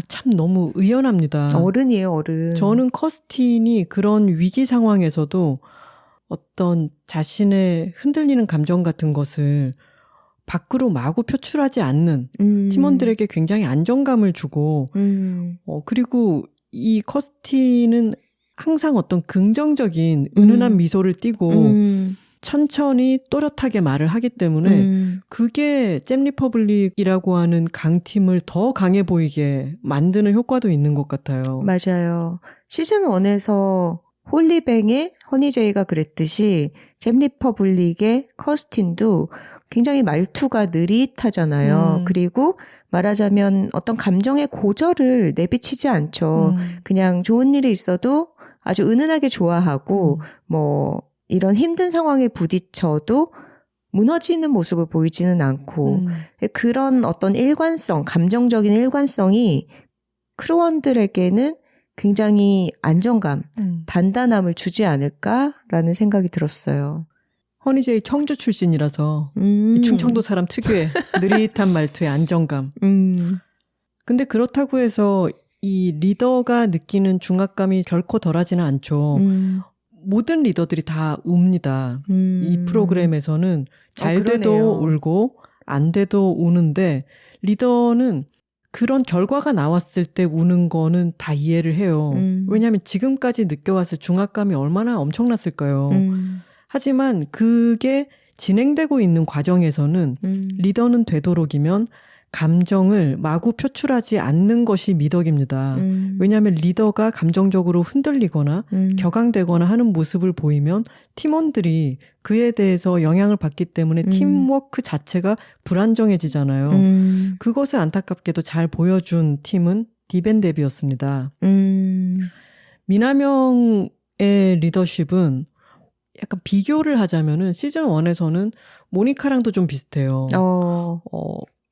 참 너무 의연합니다. 어른이에요, 어른. 저는 커스틴이 그런 위기 상황에서도 어떤 자신의 흔들리는 감정 같은 것을 밖으로 마구 표출하지 않는 팀원들에게 굉장히 안정감을 주고 그리고 이 커스틴은 항상 어떤 긍정적인 은은한 미소를 띠고 천천히 또렷하게 말을 하기 때문에 그게 잼 리퍼블릭이라고 하는 강팀을 더 강해 보이게 만드는 효과도 있는 것 같아요. 맞아요. 시즌 1에서 홀리뱅의 허니제이가 그랬듯이 잼 리퍼블릭의 커스틴도 굉장히 말투가 느릿하잖아요. 그리고 말하자면 어떤 감정의 고절을 내비치지 않죠. 그냥 좋은 일이 있어도 아주 은은하게 좋아하고 뭐 이런 힘든 상황에 부딪혀도 무너지는 모습을 보이지는 않고 그런 어떤 일관성, 감정적인 일관성이 크루원들에게는 굉장히 안정감, 단단함을 주지 않을까라는 생각이 들었어요. 허니제이 청주 출신이라서 이 충청도 사람 특유의 느릿한 말투의 안정감. 근데 그렇다고 해서 이 리더가 느끼는 중압감이 결코 덜하지는 않죠. 모든 리더들이 다 웁니다. 이 프로그램에서는 잘 돼도 울고 안 돼도 우는데 리더는 그런 결과가 나왔을 때 우는 거는 다 이해를 해요. 왜냐하면 지금까지 느껴왔을 중압감이 얼마나 엄청났을까요. 하지만 그게 진행되고 있는 과정에서는 리더는 되도록이면 감정을 마구 표출하지 않는 것이 미덕입니다. 왜냐하면 리더가 감정적으로 흔들리거나 격앙되거나 하는 모습을 보이면 팀원들이 그에 대해서 영향을 받기 때문에 팀워크 자체가 불안정해지잖아요. 그것을 안타깝게도 잘 보여준 팀은 디벤뎁이었습니다. 미나명의 리더십은 약간 비교를 하자면은 시즌 1에서는 모니카랑도 좀 비슷해요.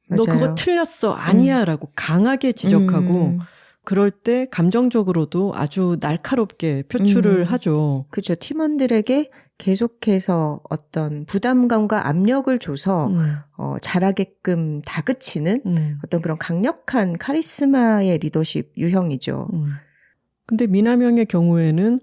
너 그거 틀렸어. 아니야. 라고 강하게 지적하고 그럴 때 감정적으로도 아주 날카롭게 표출을 하죠. 그렇죠. 팀원들에게 계속해서 어떤 부담감과 압력을 줘서 잘하게끔 다그치는 어떤 그런 강력한 카리스마의 리더십 유형이죠. 근데 미나명의 경우에는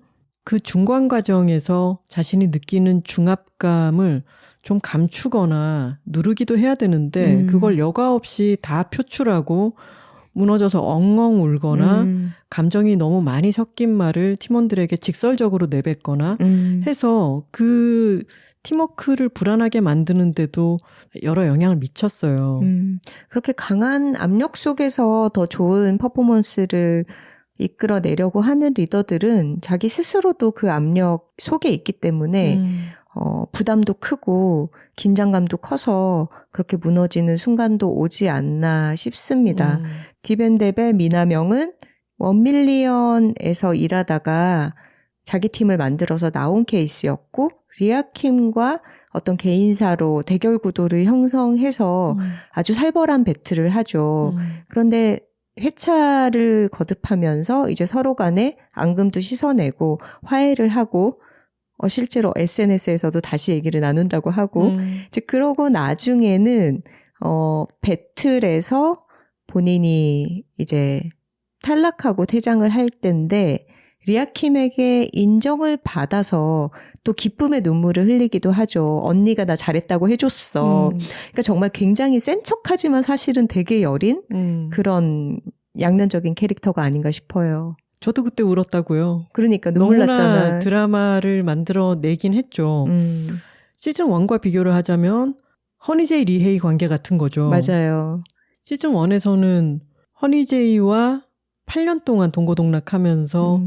그 중간 과정에서 자신이 느끼는 중압감을 좀 감추거나 누르기도 해야 되는데 그걸 여과 없이 다 표출하고 무너져서 엉엉 울거나 감정이 너무 많이 섞인 말을 팀원들에게 직설적으로 내뱉거나 해서 그 팀워크를 불안하게 만드는데도 여러 영향을 미쳤어요. 그렇게 강한 압력 속에서 더 좋은 퍼포먼스를 이끌어내려고 하는 리더들은 자기 스스로도 그 압력 속에 있기 때문에 부담도 크고 긴장감도 커서 그렇게 무너지는 순간도 오지 않나 싶습니다. 디벤뎁의 미나명은 1밀리언에서 일하다가 자기 팀을 만들어서 나온 케이스였고 리아킴과 어떤 개인사로 대결 구도를 형성해서 아주 살벌한 배틀을 하죠. 그런데 회차를 거듭하면서 이제 서로 간에 앙금도 씻어내고 화해를 하고 실제로 SNS에서도 다시 얘기를 나눈다고 하고 이제 그러고 나중에는 배틀에서 본인이 이제 탈락하고 퇴장을 할 때인데 리아킴에게 인정을 받아서 또 기쁨의 눈물을 흘리기도 하죠. 언니가 나 잘했다고 해줬어. 그러니까 정말 굉장히 센 척하지만 사실은 되게 여린 그런 양면적인 캐릭터가 아닌가 싶어요. 저도 그때 울었다고요. 그러니까 눈물 너무나 났잖아요. 드라마를 만들어 내긴 했죠. 시즌 1과 비교를 하자면 허니제이 리헤이 관계 같은 거죠. 맞아요. 시즌 1에서는 허니제이와 8년 동안 동고동락하면서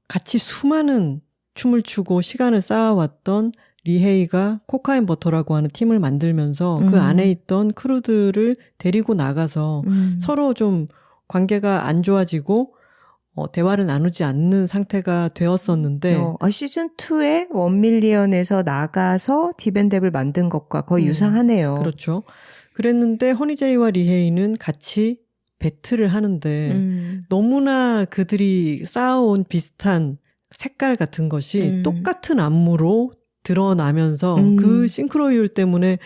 같이 수많은 춤을 추고 시간을 쌓아왔던 리헤이가 코카인 버터라고 하는 팀을 만들면서 그 안에 있던 크루들을 데리고 나가서 서로 좀 관계가 안 좋아지고 대화를 나누지 않는 상태가 되었었는데 시즌2에 1밀리언에서 나가서 디벤뎁을 만든 것과 거의 유사하네요. 그렇죠. 그랬는데 허니제이와 리헤이는 같이 배틀을 하는데 너무나 그들이 쌓아온 비슷한 색깔 같은 것이 똑같은 안무로 드러나면서 그 싱크로율 때문에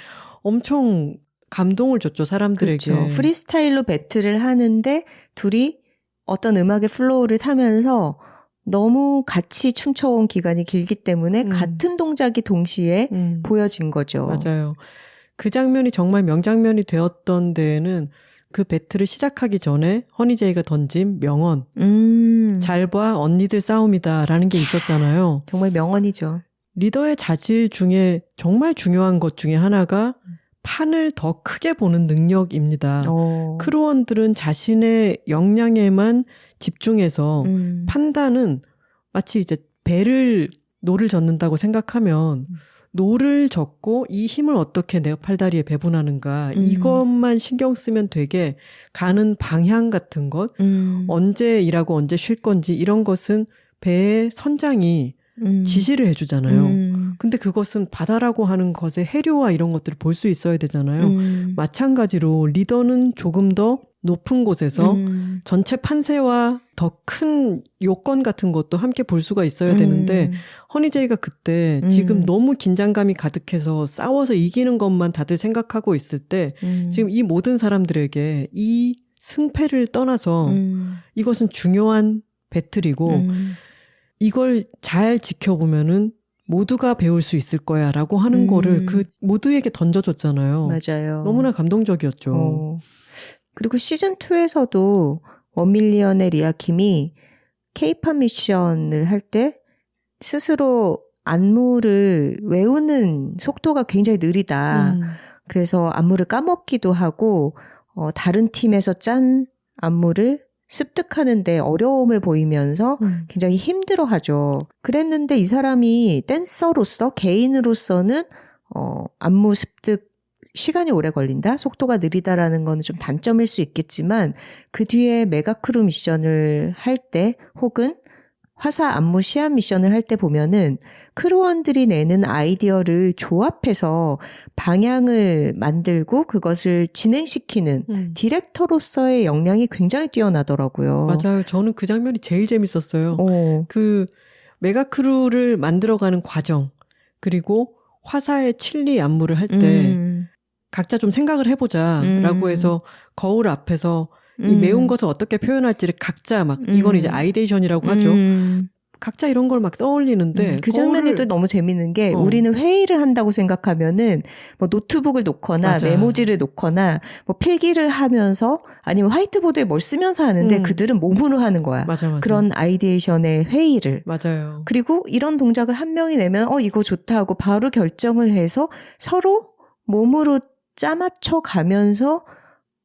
엄청 감동을 줬죠, 사람들에게. 그렇죠. 프리스타일로 배틀을 하는데 둘이 어떤 음악의 플로우를 타면서 너무 같이 춤춰온 기간이 길기 때문에 같은 동작이 동시에 보여진 거죠. 맞아요. 그 장면이 정말 명장면이 되었던 데에는 그 배틀을 시작하기 전에 허니제이가 던진 명언. 잘 봐, 언니들 싸움이다라는 게 있었잖아요. 정말 명언이죠. 리더의 자질 중에 정말 중요한 것 중에 하나가 판을 더 크게 보는 능력입니다. 크루원들은 자신의 역량에만 집중해서 판단은 마치 이제 노를 젓는다고 생각하면 노를 젓고 이 힘을 어떻게 내 팔다리에 배분하는가 이것만 신경 쓰면 되게 가는 방향 같은 것 언제 일하고 언제 쉴 건지 이런 것은 배의 선장이 지시를 해주잖아요. 근데 그것은 바다라고 하는 것의 해류와 이런 것들을 볼 수 있어야 되잖아요. 마찬가지로 리더는 조금 더 높은 곳에서 전체 판세와 더 큰 요건 같은 것도 함께 볼 수가 있어야 되는데 허니제이가 그때 지금 너무 긴장감이 가득해서 싸워서 이기는 것만 다들 생각하고 있을 때 지금 이 모든 사람들에게 이 승패를 떠나서 이것은 중요한 배틀이고 이걸 잘 지켜보면은 모두가 배울 수 있을 거야 라고 하는 거를 그 모두에게 던져줬잖아요. 맞아요. 너무나 감동적이었죠. 그리고 시즌2에서도 1밀리언의 리아킴이 케이팝 미션을 할 때 스스로 안무를 외우는 속도가 굉장히 느리다. 그래서 안무를 까먹기도 하고 다른 팀에서 짠 안무를 습득하는데 어려움을 보이면서 굉장히 힘들어하죠. 그랬는데 이 사람이 댄서로서 개인으로서는 안무 습득 시간이 오래 걸린다? 속도가 느리다라는 거는 좀 단점일 수 있겠지만 그 뒤에 메가크루 미션을 할 때 혹은 화사 안무 시합 미션을 할 때 보면은 크루원들이 내는 아이디어를 조합해서 방향을 만들고 그것을 진행시키는 디렉터로서의 역량이 굉장히 뛰어나더라고요. 맞아요. 저는 그 장면이 제일 재밌었어요. 그 메가크루를 만들어가는 과정, 그리고 화사의 칠리 안무를 할 때 각자 좀 생각을 해보자라고 해서 거울 앞에서 이 매운 것을 어떻게 표현할지를 각자 막 이건 이제 아이데이션이라고 하죠. 각자 이런 걸 막 떠올리는데 그 장면이 또 너무 재밌는 게 우리는 회의를 한다고 생각하면은 뭐 노트북을 놓거나 맞아. 메모지를 놓거나 뭐 필기를 하면서 아니면 화이트보드에 뭘 쓰면서 하는데 그들은 몸으로 하는 거야. 맞아. 그런 아이디에이션의 회의를. 맞아요. 그리고 이런 동작을 한 명이 내면 이거 좋다 하고 바로 결정을 해서 서로 몸으로 짜맞춰 가면서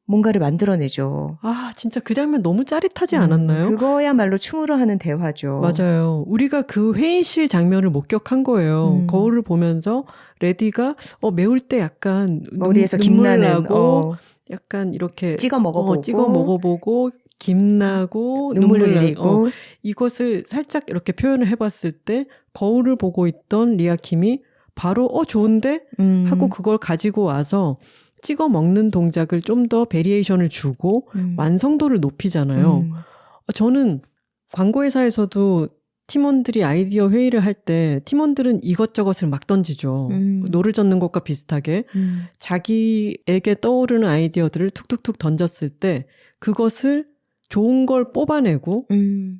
뭔가를 만들어내죠. 아, 진짜 그 장면 너무 짜릿하지 않았나요? 그거야말로 춤으로 하는 대화죠. 맞아요. 우리가 그 회의실 장면을 목격한 거예요. 거울을 보면서 레디가 매울 때 약간 머리에서 눈물 김나는 나고 약간 이렇게 찍어 먹어보고 김나고 눈물을 흘리고 이것을 살짝 이렇게 표현을 해봤을 때 거울을 보고 있던 리아킴이 바로 좋은데 하고 그걸 가지고 와서 찍어 먹는 동작을 좀 더 베리에이션을 주고 완성도를 높이잖아요. 저는 광고회사에서도 팀원들이 아이디어 회의를 할 때 팀원들은 이것저것을 막 던지죠. 노를 젓는 것과 비슷하게 자기에게 떠오르는 아이디어들을 툭툭툭 던졌을 때 그것을 좋은 걸 뽑아내고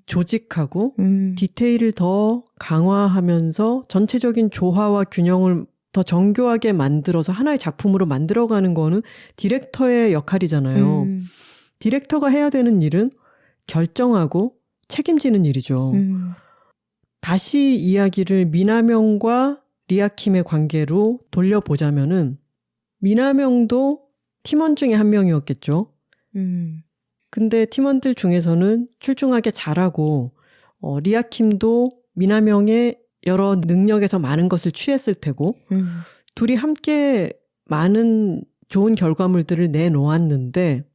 조직하고 디테일을 더 강화하면서 전체적인 조화와 균형을 더 정교하게 만들어서 하나의 작품으로 만들어가는 거는 디렉터의 역할이잖아요. 디렉터가 해야 되는 일은 결정하고 책임지는 일이죠. 다시 이야기를 미나명과 리아킴의 관계로 돌려보자면은 미나명도 팀원 중에 한 명이었겠죠. 근데 팀원들 중에서는 출중하게 잘하고 리아킴도 미나명의 여러 능력에서 많은 것을 취했을 테고 둘이 함께 많은 좋은 결과물들을 내놓았는데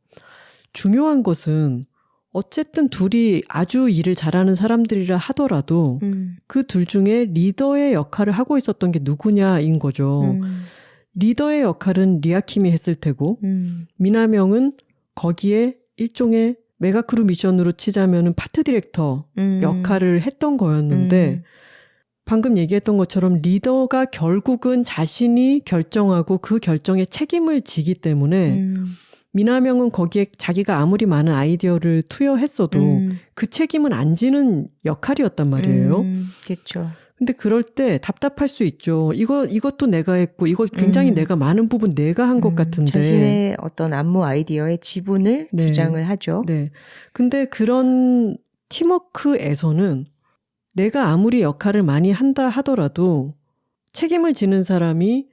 중요한 것은 어쨌든 둘이 아주 일을 잘하는 사람들이라 하더라도 그 둘 중에 리더의 역할을 하고 있었던 게 누구냐인 거죠. 리더의 역할은 리아킴이 했을 테고 미나명은 거기에 일종의 메가크루 미션으로 치자면은 파트 디렉터 역할을 했던 거였는데 방금 얘기했던 것처럼 리더가 결국은 자신이 결정하고 그 결정에 책임을 지기 때문에 미나명은 거기에 자기가 아무리 많은 아이디어를 투여했어도 그 책임은 안 지는 역할이었단 말이에요. 그렇죠. 근데 그럴 때 답답할 수 있죠. 이것도 내가 했고 이거 굉장히 내가 많은 부분 내가 한 것 같은데. 자신의 어떤 안무 아이디어의 지분을 주장을 하죠. 네. 근데 그런 팀워크에서는 내가 아무리 역할을 많이 한다 하더라도 책임을 지는 사람이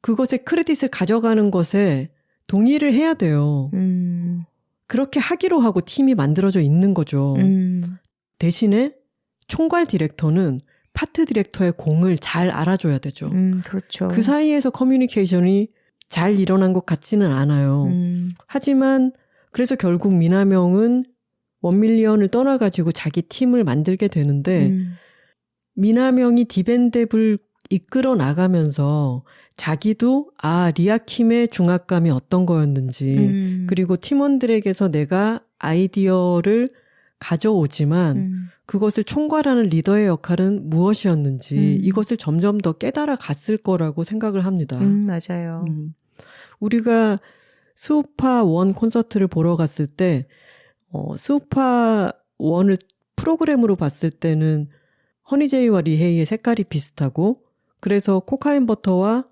그것의 크레딧을 가져가는 것에 동의를 해야 돼요. 그렇게 하기로 하고 팀이 만들어져 있는 거죠. 대신에 총괄 디렉터는 파트 디렉터의 공을 잘 알아줘야 되죠. 그렇죠. 그 사이에서 커뮤니케이션이 잘 일어난 것 같지는 않아요. 하지만 그래서 결국 미나명은 1밀리언을 떠나가지고 자기 팀을 만들게 되는데 미나명이 디벤뎁을 이끌어 나가면서 자기도 리아킴의 중압감이 어떤 거였는지 그리고 팀원들에게서 내가 아이디어를 가져오지만 그것을 총괄하는 리더의 역할은 무엇이었는지 이것을 점점 더 깨달아 갔을 거라고 생각을 합니다. 맞아요. 우리가 스우파 1 콘서트를 보러 갔을 때 스우파 1을 프로그램으로 봤을 때는 허니제이와 리헤이의 색깔이 비슷하고 그래서 코카인 버터와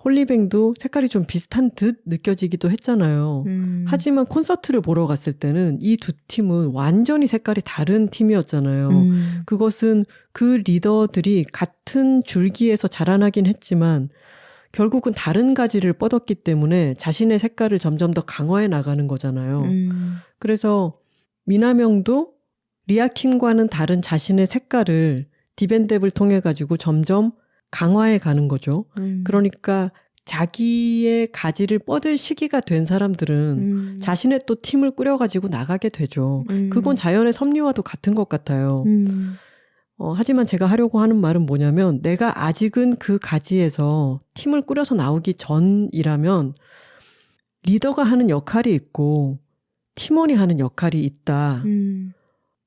홀리뱅도 색깔이 좀 비슷한 듯 느껴지기도 했잖아요. 하지만 콘서트를 보러 갔을 때는 이 두 팀은 완전히 색깔이 다른 팀이었잖아요. 그것은 그 리더들이 같은 줄기에서 자라나긴 했지만 결국은 다른 가지를 뻗었기 때문에 자신의 색깔을 점점 더 강화해 나가는 거잖아요. 그래서 미나명도 리아킴과는 다른 자신의 색깔을 디밴뎁을 통해 가지고 점점 강화해 가는 거죠. 그러니까 자기의 가지를 뻗을 시기가 된 사람들은 자신의 또 팀을 꾸려가지고 나가게 되죠. 그건 자연의 섭리와도 같은 것 같아요. 하지만 제가 하려고 하는 말은 뭐냐면 내가 아직은 그 가지에서 팀을 꾸려서 나오기 전이라면 리더가 하는 역할이 있고 팀원이 하는 역할이 있다.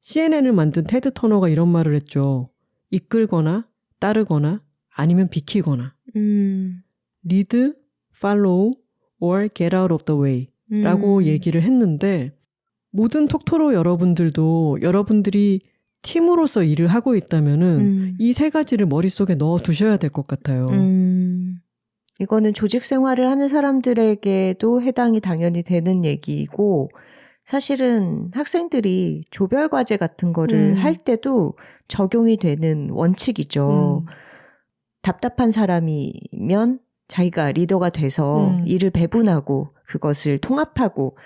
CNN을 만든 테드 터너가 이런 말을 했죠. 이끌거나 따르거나 아니면 비키거나. Lead, follow, or get out of the way 라고 얘기를 했는데 모든 톡토로 여러분들도 여러분들이 팀으로서 일을 하고 있다면은 이 세 가지를 머릿속에 넣어 두셔야 될 것 같아요. 이거는 조직 생활을 하는 사람들에게도 해당이 당연히 되는 얘기이고 사실은 학생들이 조별 과제 같은 거를 할 때도 적용이 되는 원칙이죠. 답답한 사람이면 자기가 리더가 돼서 일을 배분하고 그것을 통합하고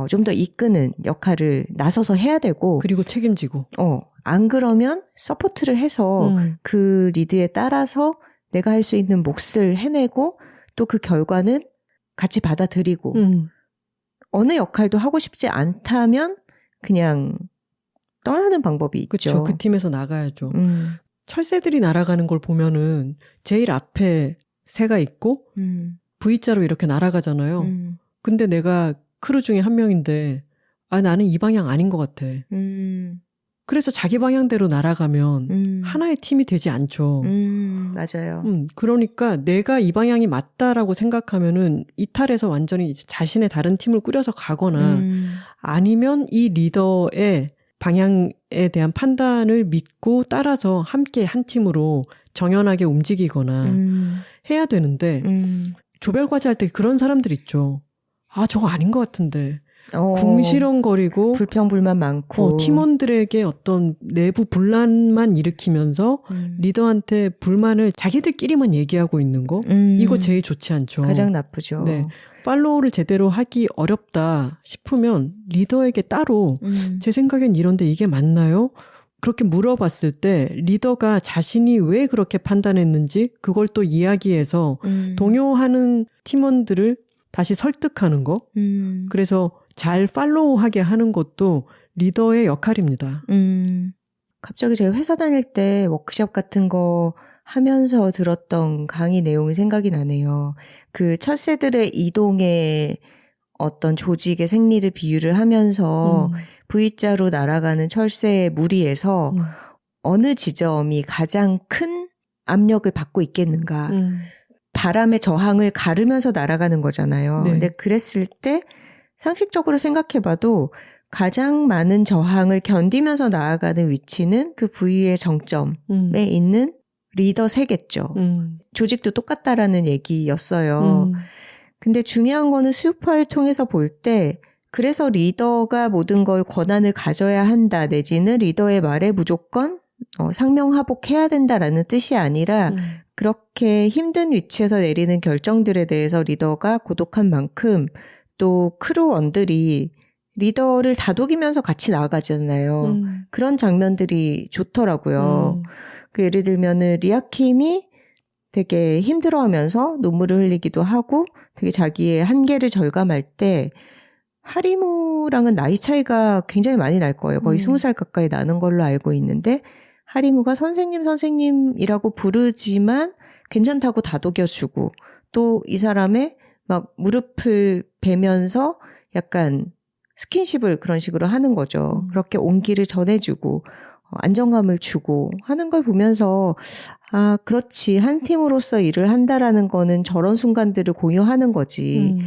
좀 더 이끄는 역할을 나서서 해야 되고 그리고 책임지고 안 그러면 서포트를 해서 그 리드에 따라서 내가 할 수 있는 몫을 해내고 또 그 결과는 같이 받아들이고 어느 역할도 하고 싶지 않다면 그냥 떠나는 방법이 있죠. 그렇죠. 그 팀에서 나가야죠. 철새들이 날아가는 걸 보면은 제일 앞에 새가 있고 V자로 이렇게 날아가잖아요. 근데 내가 크루 중에 한 명인데 나는 이 방향 아닌 것 같아. 그래서 자기 방향대로 날아가면 하나의 팀이 되지 않죠. 맞아요. 그러니까 내가 이 방향이 맞다라고 생각하면은 이탈해서 완전히 자신의 다른 팀을 꾸려서 가거나 아니면 이 리더의 방향에 대한 판단을 믿고 따라서 함께 한 팀으로 정연하게 움직이거나 해야 되는데 조별과제 할 때 그런 사람들 있죠. 저거 아닌 것 같은데. 궁시렁거리고 불평불만 많고 팀원들에게 어떤 내부 분란만 일으키면서 리더한테 불만을 자기들끼리만 얘기하고 있는 거 이거 제일 좋지 않죠. 가장 나쁘죠. 네. 팔로우를 제대로 하기 어렵다 싶으면 리더에게 따로 제 생각엔 이런데 이게 맞나요? 그렇게 물어봤을 때 리더가 자신이 왜 그렇게 판단했는지 그걸 또 이야기해서 동요하는 팀원들을 다시 설득하는 거. 그래서 잘 팔로우하게 하는 것도 리더의 역할입니다. 갑자기 제가 회사 다닐 때 워크숍 같은 거 하면서 들었던 강의 내용이 생각이 나네요. 그 철새들의 이동의 어떤 조직의 생리를 비유를 하면서 V자로 날아가는 철새의 무리에서 어느 지점이 가장 큰 압력을 받고 있겠는가. 바람의 저항을 가르면서 날아가는 거잖아요. 네. 근데 그랬을 때 상식적으로 생각해봐도 가장 많은 저항을 견디면서 나아가는 위치는 그 부위의 정점에 있는 리더 세겠죠. 조직도 똑같다라는 얘기였어요. 근데 중요한 거는 슈퍼를 통해서 볼 때 그래서 리더가 모든 걸 권한을 가져야 한다 내지는 리더의 말에 무조건 상명하복해야 된다라는 뜻이 아니라 그렇게 힘든 위치에서 내리는 결정들에 대해서 리더가 고독한 만큼 또 크루원들이 리더를 다독이면서 같이 나아가잖아요. 그런 장면들이 좋더라고요. 그 예를 들면은 리아킴이 되게 힘들어하면서 눈물을 흘리기도 하고 되게 자기의 한계를 절감할 때 하리무랑은 나이 차이가 굉장히 많이 날 거예요. 거의 20살 가까이 나는 걸로 알고 있는데 하리무가 선생님이라고 부르지만 괜찮다고 다독여주고 또 이 사람의 막 무릎을 베면서 약간 스킨십을 그런 식으로 하는 거죠. 그렇게 온기를 전해주고 안정감을 주고 하는 걸 보면서 그렇지. 한 팀으로서 일을 한다라는 거는 저런 순간들을 공유하는 거지.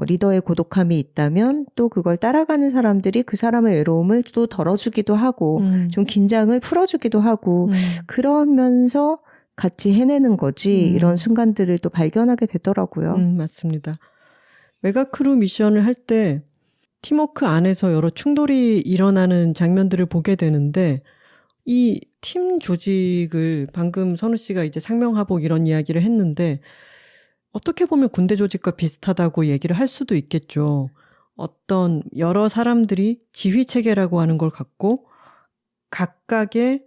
리더의 고독함이 있다면 또 그걸 따라가는 사람들이 그 사람의 외로움을 또 덜어주기도 하고 좀 긴장을 풀어주기도 하고 그러면서 같이 해내는 거지 이런 순간들을 또 발견하게 되더라고요. 맞습니다. 메가크루 미션을 할 때 팀워크 안에서 여러 충돌이 일어나는 장면들을 보게 되는데 이 팀 조직을 방금 선우 씨가 이제 상명하복 이런 이야기를 했는데 어떻게 보면 군대 조직과 비슷하다고 얘기를 할 수도 있겠죠. 어떤 여러 사람들이 지휘 체계라고 하는 걸 갖고 각각의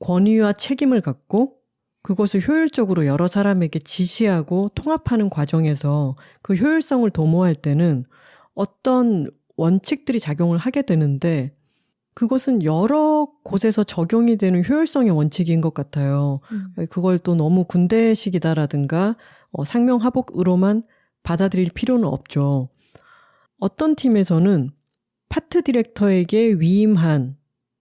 권위와 책임을 갖고 그것을 효율적으로 여러 사람에게 지시하고 통합하는 과정에서 그 효율성을 도모할 때는 어떤 원칙들이 작용을 하게 되는데 그것은 여러 곳에서 적용이 되는 효율성의 원칙인 것 같아요. 그걸 또 너무 군대식이다라든가 상명하복으로만 받아들일 필요는 없죠. 어떤 팀에서는 파트 디렉터에게 위임한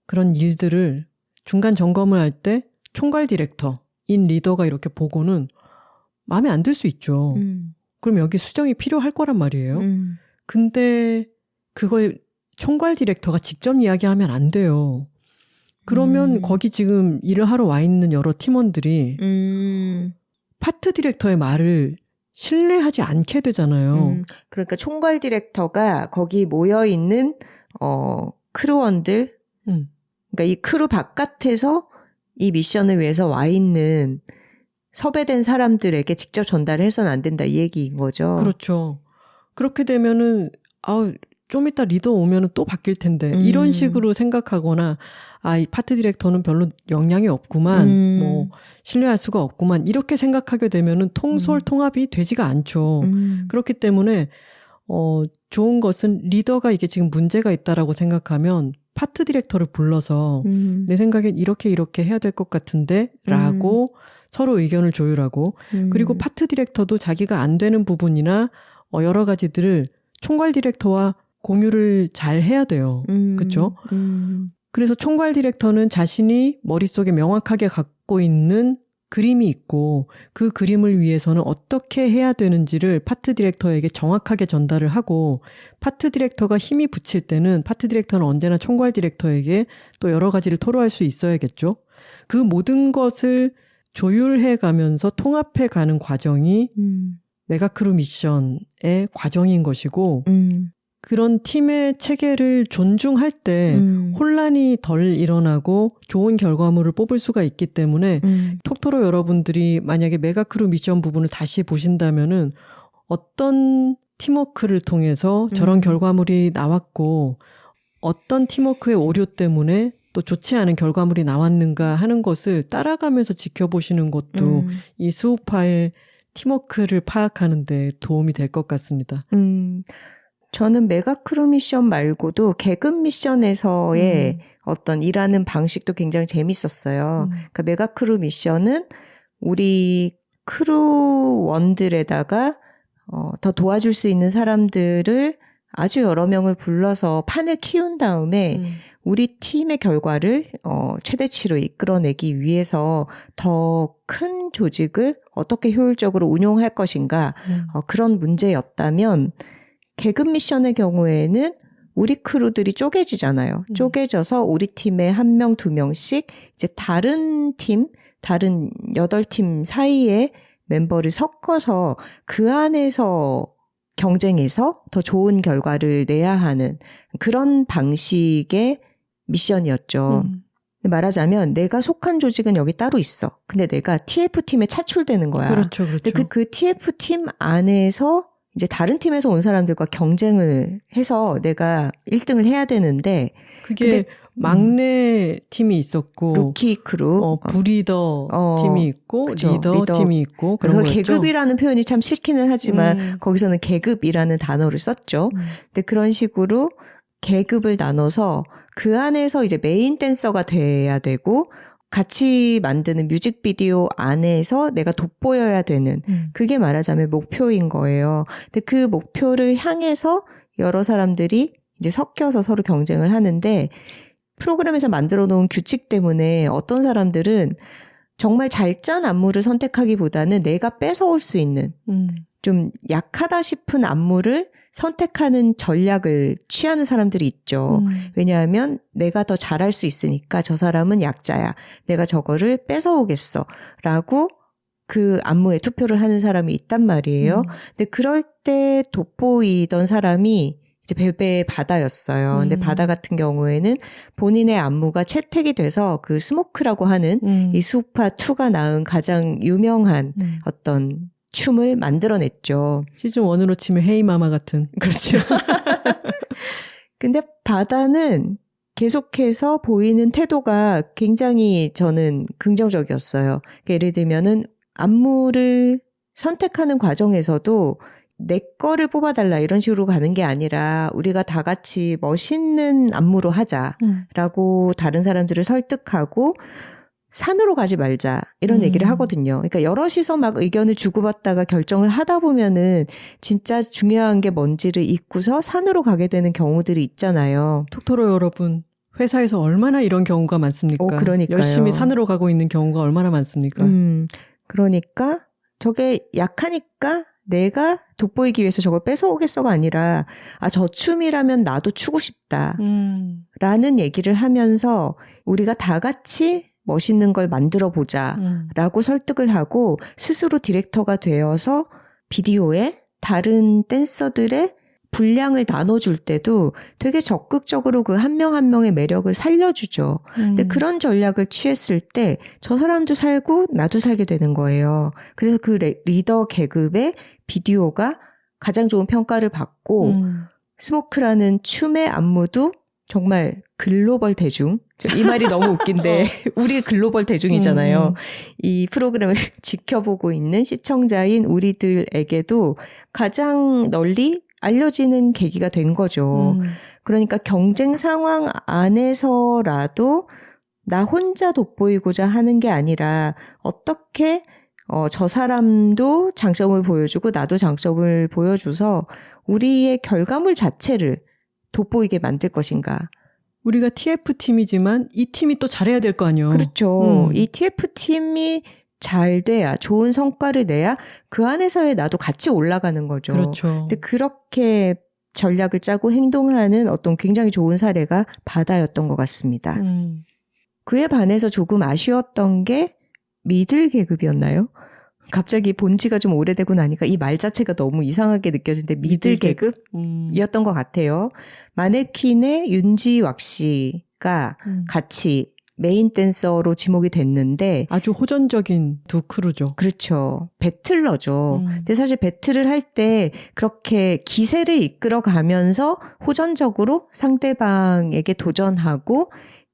그런 일들을 중간 점검을 할 때 총괄 디렉터인 리더가 이렇게 보고는 마음에 안 들 수 있죠. 그럼 여기 수정이 필요할 거란 말이에요. 근데 그걸 총괄 디렉터가 직접 이야기하면 안 돼요. 그러면 거기 지금 일을 하러 와 있는 여러 팀원들이 파트 디렉터의 말을 신뢰하지 않게 되잖아요. 그러니까 총괄 디렉터가 거기 모여있는 크루원들 그러니까 이 크루 바깥에서 이 미션을 위해서 와 있는 섭외된 사람들에게 직접 전달해서는 안 된다 이 얘기인 거죠. 그렇죠. 그렇게 되면은 좀 이따 리더 오면은 또 바뀔 텐데 이런 식으로 생각하거나 이 파트 디렉터는 별로 역량이 없구만 뭐 신뢰할 수가 없구만 이렇게 생각하게 되면은 통합이 되지가 않죠. 그렇기 때문에 좋은 것은 리더가 이게 지금 문제가 있다라고 생각하면 파트 디렉터를 불러서 내 생각엔 이렇게 해야 될 것 같은데 라고 서로 의견을 조율하고 그리고 파트 디렉터도 자기가 안 되는 부분이나 여러 가지들을 총괄 디렉터와 공유를 잘 해야 돼요. 그렇죠? 그래서 총괄 디렉터는 자신이 머릿속에 명확하게 갖고 있는 그림이 있고 그 그림을 위해서는 어떻게 해야 되는지를 파트 디렉터에게 정확하게 전달을 하고 파트 디렉터가 힘이 붙일 때는 파트 디렉터는 언제나 총괄 디렉터에게 또 여러 가지를 토로할 수 있어야겠죠. 그 모든 것을 조율해 가면서 통합해 가는 과정이 메가크루 미션의 과정인 것이고 그런 팀의 체계를 존중할 때 혼란이 덜 일어나고 좋은 결과물을 뽑을 수가 있기 때문에 톡토로 여러분들이 만약에 메가크루 미션 부분을 다시 보신다면은 어떤 팀워크를 통해서 저런 결과물이 나왔고 어떤 팀워크의 오류 때문에 또 좋지 않은 결과물이 나왔는가 하는 것을 따라가면서 지켜보시는 것도 이 수우파의 팀워크를 파악하는 데 도움이 될 것 같습니다. 저는 메가크루 미션 말고도 계급 미션에서의 어떤 일하는 방식도 굉장히 재밌었어요. 그러니까 메가크루 미션은 우리 크루원들에다가 더 도와줄 수 있는 사람들을 아주 여러 명을 불러서 판을 키운 다음에 우리 팀의 결과를 최대치로 이끌어내기 위해서 더 큰 조직을 어떻게 효율적으로 운용할 것인가 그런 문제였다면 계급 미션의 경우에는 우리 크루들이 쪼개지잖아요. 쪼개져서 우리 팀에 1명, 2명씩 이제 다른 8팀 사이에 멤버를 섞어서 그 안에서 경쟁해서 더 좋은 결과를 내야 하는 그런 방식의 미션이었죠. 말하자면 내가 속한 조직은 여기 따로 있어. 근데 내가 TF팀에 차출되는 거야. 그렇죠. 근데 그 TF팀 안에서 이제 다른 팀에서 온 사람들과 경쟁을 해서 내가 1등을 해야 되는데 그게 막내 팀이 있었고 루키 크루, 브리더 팀이 있고 그쵸, 리더 팀이 있고 그런 그래서 거였죠. 계급이라는 표현이 참 싫기는 하지만 거기서는 계급이라는 단어를 썼죠. 근데 그런 식으로 계급을 나눠서 그 안에서 이제 메인 댄서가 돼야 되고 같이 만드는 뮤직비디오 안에서 내가 돋보여야 되는 그게 말하자면 목표인 거예요. 근데 그 목표를 향해서 여러 사람들이 이제 섞여서 서로 경쟁을 하는데 프로그램에서 만들어 놓은 규칙 때문에 어떤 사람들은 정말 잘 짠 안무를 선택하기보다는 내가 뺏어올 수 있는 좀 약하다 싶은 안무를 선택하는 전략을 취하는 사람들이 있죠. 왜냐하면 내가 더 잘할 수 있으니까 저 사람은 약자야. 내가 저거를 뺏어오겠어. 라고 그 안무에 투표를 하는 사람이 있단 말이에요. 근데 그럴 때 돋보이던 사람이 이제 베베의 바다였어요. 근데 바다 같은 경우에는 본인의 안무가 채택이 돼서 그 스모크라고 하는 이 수파2가 낳은 가장 유명한 어떤 춤을 만들어냈죠. 시즌 1으로 치면 헤이마마 같은. 그렇죠. 근데 바다는 계속해서 보이는 태도가 굉장히 저는 긍정적이었어요. 그러니까 예를 들면은 안무를 선택하는 과정에서도 내 거를 뽑아달라 이런 식으로 가는 게 아니라 우리가 다 같이 멋있는 안무로 하자라고 다른 사람들을 설득하고 산으로 가지 말자 이런 얘기를 하거든요. 그러니까 여럿이서 막 의견을 주고받다가 결정을 하다 보면은 진짜 중요한 게 뭔지를 잊고서 산으로 가게 되는 경우들이 있잖아요. 톡토로 여러분, 회사에서 얼마나 이런 경우가 많습니까? 그러니까요. 열심히 산으로 가고 있는 경우가 얼마나 많습니까? 그러니까 저게 약하니까 내가 돋보이기 위해서 저걸 뺏어오겠어가 아니라 저 춤이라면 나도 추고 싶다 라는 얘기를 하면서 우리가 다 같이 멋있는 걸 만들어 보자 라고 설득을 하고 스스로 디렉터가 되어서 비디오에 다른 댄서들의 분량을 나눠줄 때도 되게 적극적으로 그 한 명 한 명의 매력을 살려주죠. 근데 그런 전략을 취했을 때 저 사람도 살고 나도 살게 되는 거예요. 그래서 그 리더 계급의 비디오가 가장 좋은 평가를 받고 스모크라는 춤의 안무도 정말 글로벌 대중. 이 말이 너무 웃긴데 우리 글로벌 대중이잖아요. 이 프로그램을 지켜보고 있는 시청자인 우리들에게도 가장 널리 알려지는 계기가 된 거죠. 그러니까 경쟁 상황 안에서라도 나 혼자 돋보이고자 하는 게 아니라 어떻게 저 사람도 장점을 보여주고 나도 장점을 보여줘서 우리의 결과물 자체를 돋보이게 만들 것인가. 우리가 TF팀이지만 이 팀이 또 잘해야 될 거 아니에요. 그렇죠. 이 TF팀이 잘 돼야 좋은 성과를 내야 그 안에서의 나도 같이 올라가는 거죠. 그렇죠. 근데 그렇게 전략을 짜고 행동하는 어떤 굉장히 좋은 사례가 바다였던 것 같습니다. 그에 반해서 조금 아쉬웠던 게 미들 계급이었나요? 갑자기 본 지가 좀 오래되고 나니까 이 말 자체가 너무 이상하게 느껴지는데 미들 계급이었던 것 같아요. 마네킹의 윤지왁 씨가 같이 메인 댄서로 지목이 됐는데 아주 호전적인 두 크루죠. 그렇죠. 배틀러죠. 근데 사실 배틀을 할 때 그렇게 기세를 이끌어가면서 호전적으로 상대방에게 도전하고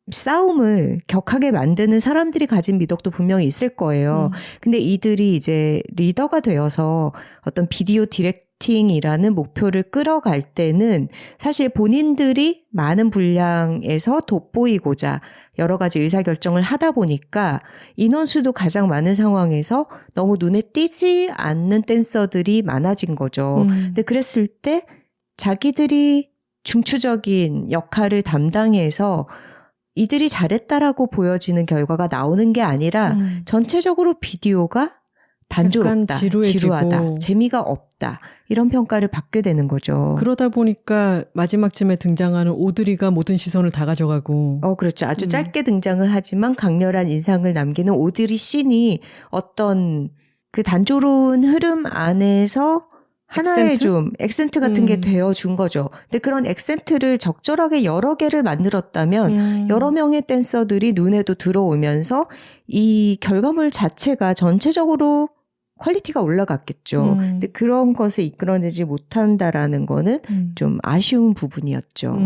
싸움을 격하게 만드는 사람들이 가진 미덕도 분명히 있을 거예요. 근데 이들이 이제 리더가 되어서 어떤 비디오 디렉팅이라는 목표를 끌어갈 때는 사실 본인들이 많은 분량에서 돋보이고자 여러 가지 의사결정을 하다 보니까 인원수도 가장 많은 상황에서 너무 눈에 띄지 않는 댄서들이 많아진 거죠. 근데 그랬을 때 자기들이 중추적인 역할을 담당해서 이들이 잘했다라고 보여지는 결과가 나오는 게 아니라 전체적으로 비디오가 단조롭다, 지루하다, 재미가 없다 이런 평가를 받게 되는 거죠. 그러다 보니까 마지막쯤에 등장하는 오드리가 모든 시선을 다 가져가고 그렇죠. 아주 짧게 등장을 하지만 강렬한 인상을 남기는 오드리 씬이 어떤 그 단조로운 흐름 안에서 하나의 좀 액센트 같은 게 되어준 거죠. 근데 그런 액센트를 적절하게 여러 개를 만들었다면 여러 명의 댄서들이 눈에도 들어오면서 이 결과물 자체가 전체적으로 퀄리티가 올라갔겠죠. 근데 그런 것을 이끌어내지 못한다라는 거는 좀 아쉬운 부분이었죠.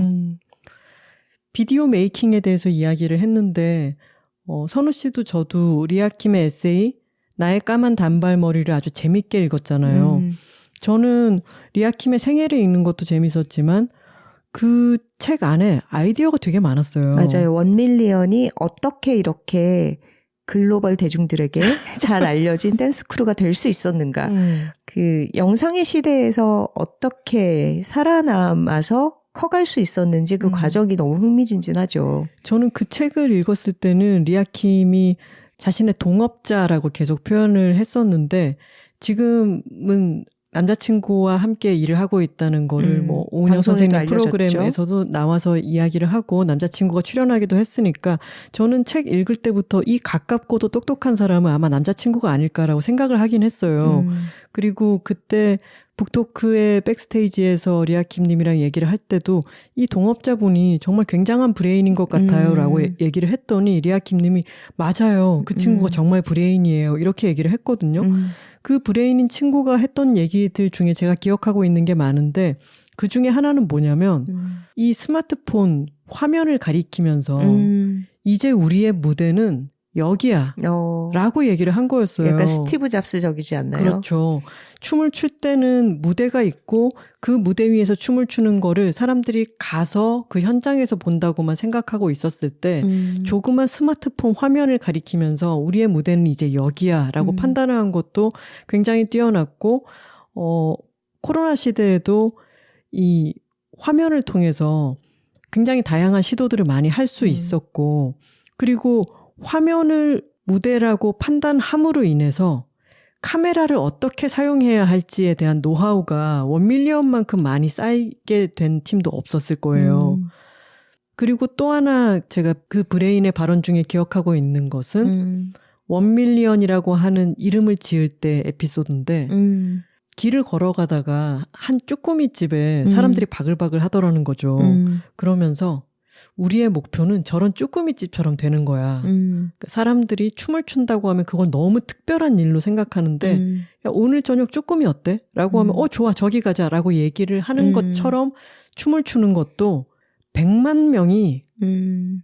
비디오 메이킹에 대해서 이야기를 했는데 선우 씨도 저도 리아킴의 에세이 나의 까만 단발머리를 아주 재밌게 읽었잖아요. 저는 리아킴의 생애를 읽는 것도 재밌었지만 그 책 안에 아이디어가 되게 많았어요. 맞아요. 1밀리언이 어떻게 이렇게 글로벌 대중들에게 잘 알려진 댄스 크루가 될 수 있었는가. 그 영상의 시대에서 어떻게 살아남아서 커갈 수 있었는지 그 과정이 너무 흥미진진하죠. 저는 그 책을 읽었을 때는 리아킴이 자신의 동업자라고 계속 표현을 했었는데 지금은 남자친구와 함께 일을 하고 있다는 거를 뭐 오은영 선생님 알려졌죠. 프로그램에서도 나와서 이야기를 하고 남자친구가 출연하기도 했으니까 저는 책 읽을 때부터 이 가깝고도 똑똑한 사람은 아마 남자친구가 아닐까라고 생각을 하긴 했어요. 그리고 그때 북토크의 백스테이지에서 리아킴 님이랑 얘기를 할 때도 이 동업자분이 정말 굉장한 브레인인 것 같아요 라고 얘기를 했더니 리아킴 님이 맞아요. 그 친구가 정말 브레인이에요. 이렇게 얘기를 했거든요. 그 브레인인 친구가 했던 얘기들 중에 제가 기억하고 있는 게 많은데 그 중에 하나는 뭐냐면 이 스마트폰 화면을 가리키면서 이제 우리의 무대는 여기야 라고 얘기를 한 거였어요. 약간 스티브 잡스적이지 않나요? 그렇죠. 춤을 출 때는 무대가 있고 그 무대 위에서 춤을 추는 거를 사람들이 가서 그 현장에서 본다고만 생각하고 있었을 때 조그만 스마트폰 화면을 가리키면서 우리의 무대는 이제 여기야 라고 판단을 한 것도 굉장히 뛰어났고 코로나 시대에도 이 화면을 통해서 굉장히 다양한 시도들을 많이 할 수 있었고 그리고 화면을 무대라고 판단함으로 인해서 카메라를 어떻게 사용해야 할지에 대한 노하우가 1밀리언만큼 많이 쌓이게 된 팀도 없었을 거예요. 그리고 또 하나 제가 그 브레인의 발언 중에 기억하고 있는 것은 1밀리언이라고 하는 이름을 지을 때 에피소드인데 길을 걸어가다가 한 쭈꾸미 집에 사람들이 바글바글 하더라는 거죠. 그러면서 우리의 목표는 저런 쭈꾸미집처럼 되는 거야. 그러니까 사람들이 춤을 춘다고 하면 그건 너무 특별한 일로 생각하는데 야, 오늘 저녁 쭈꾸미 어때? 라고 하면 좋아 저기 가자 라고 얘기를 하는 것처럼 춤을 추는 것도 100만 명이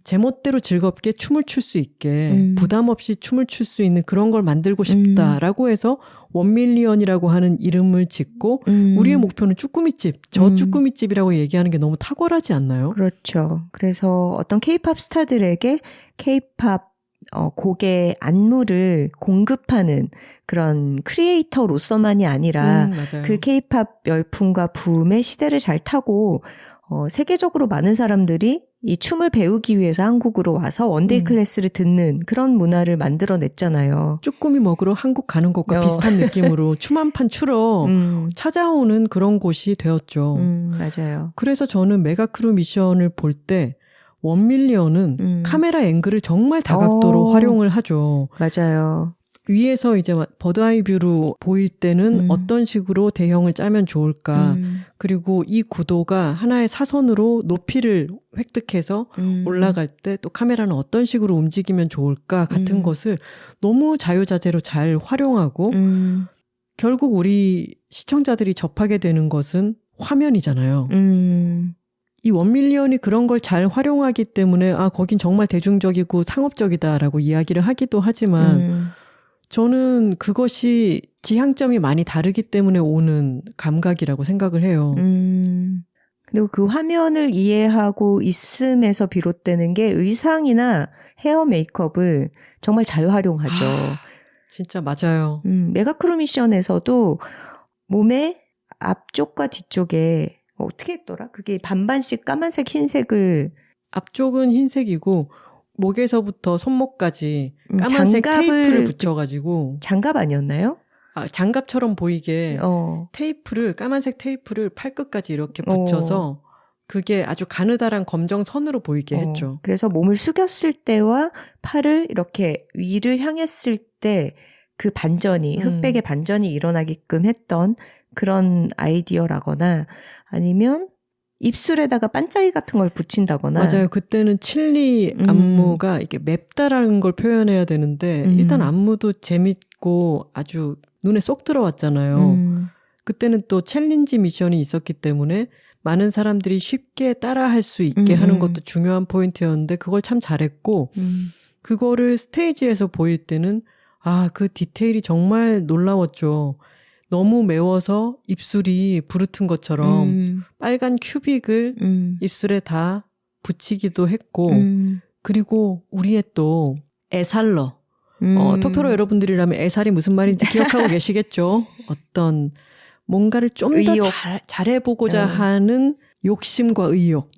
제멋대로 즐겁게 춤을 출 수 있게 부담 없이 춤을 출 수 있는 그런 걸 만들고 싶다라고 해서 1밀리언이라고 하는 이름을 짓고 우리의 목표는 쭈꾸미집, 저 쭈꾸미집이라고 얘기하는 게 너무 탁월하지 않나요? 그렇죠. 그래서 어떤 케이팝 스타들에게 케이팝 곡의 안무를 공급하는 그런 크리에이터로서만이 아니라 그 케이팝 열풍과 붐의 시대를 잘 타고 세계적으로 많은 사람들이 이 춤을 배우기 위해서 한국으로 와서 원데이 클래스를 듣는 그런 문화를 만들어냈잖아요. 쭈꾸미 먹으러 한국 가는 것과 비슷한 느낌으로 춤 한 판 추러 찾아오는 그런 곳이 되었죠. 맞아요. 그래서 저는 메가크루 미션을 볼 때 1밀리언은 카메라 앵글을 정말 다각도로 활용을 하죠. 맞아요. 위에서 이제 버드아이 뷰로 보일 때는 어떤 식으로 대형을 짜면 좋을까. 그리고 이 구도가 하나의 사선으로 높이를 획득해서 올라갈 때 또 카메라는 어떤 식으로 움직이면 좋을까 같은 것을 너무 자유자재로 잘 활용하고 결국 우리 시청자들이 접하게 되는 것은 화면이잖아요. 이 1밀리언이 그런 걸 잘 활용하기 때문에 거긴 정말 대중적이고 상업적이다라고 이야기를 하기도 하지만 저는 그것이 지향점이 많이 다르기 때문에 오는 감각이라고 생각을 해요. 그리고 그 화면을 이해하고 있음에서 비롯되는 게 의상이나 헤어 메이크업을 정말 잘 활용하죠. 진짜 맞아요. 메가크루 미션에서도 몸의 앞쪽과 뒤쪽에 어떻게 했더라? 그게 반반씩 까만색, 흰색을 앞쪽은 흰색이고 목에서부터 손목까지 까만색 테이프를 붙여가지고 장갑 아니었나요? 장갑처럼 보이게 테이프를 까만색 테이프를 팔끝까지 이렇게 붙여서 그게 아주 가느다란 검정 선으로 보이게 했죠. 그래서 몸을 숙였을 때와 팔을 이렇게 위를 향했을 때 그 반전이 흑백의 반전이 일어나게끔 했던 그런 아이디어라거나 아니면 입술에다가 반짝이 같은 걸 붙인다거나. 맞아요. 그때는 칠리 안무가 이게 맵다라는 걸 표현해야 되는데 일단 안무도 재밌고 아주 눈에 쏙 들어왔잖아요. 그때는 또 챌린지 미션이 있었기 때문에 많은 사람들이 쉽게 따라할 수 있게 하는 것도 중요한 포인트였는데 그걸 참 잘했고 그거를 스테이지에서 보일 때는 그 디테일이 정말 놀라웠죠. 너무 매워서 입술이 부르튼 것처럼 빨간 큐빅을 입술에 다 붙이기도 했고 그리고 우리의 또 애살러 톡토로 여러분들이라면 애살이 무슨 말인지 기억하고 계시겠죠. 어떤 뭔가를 좀 더 잘해보고자 하는 욕심과 의욕.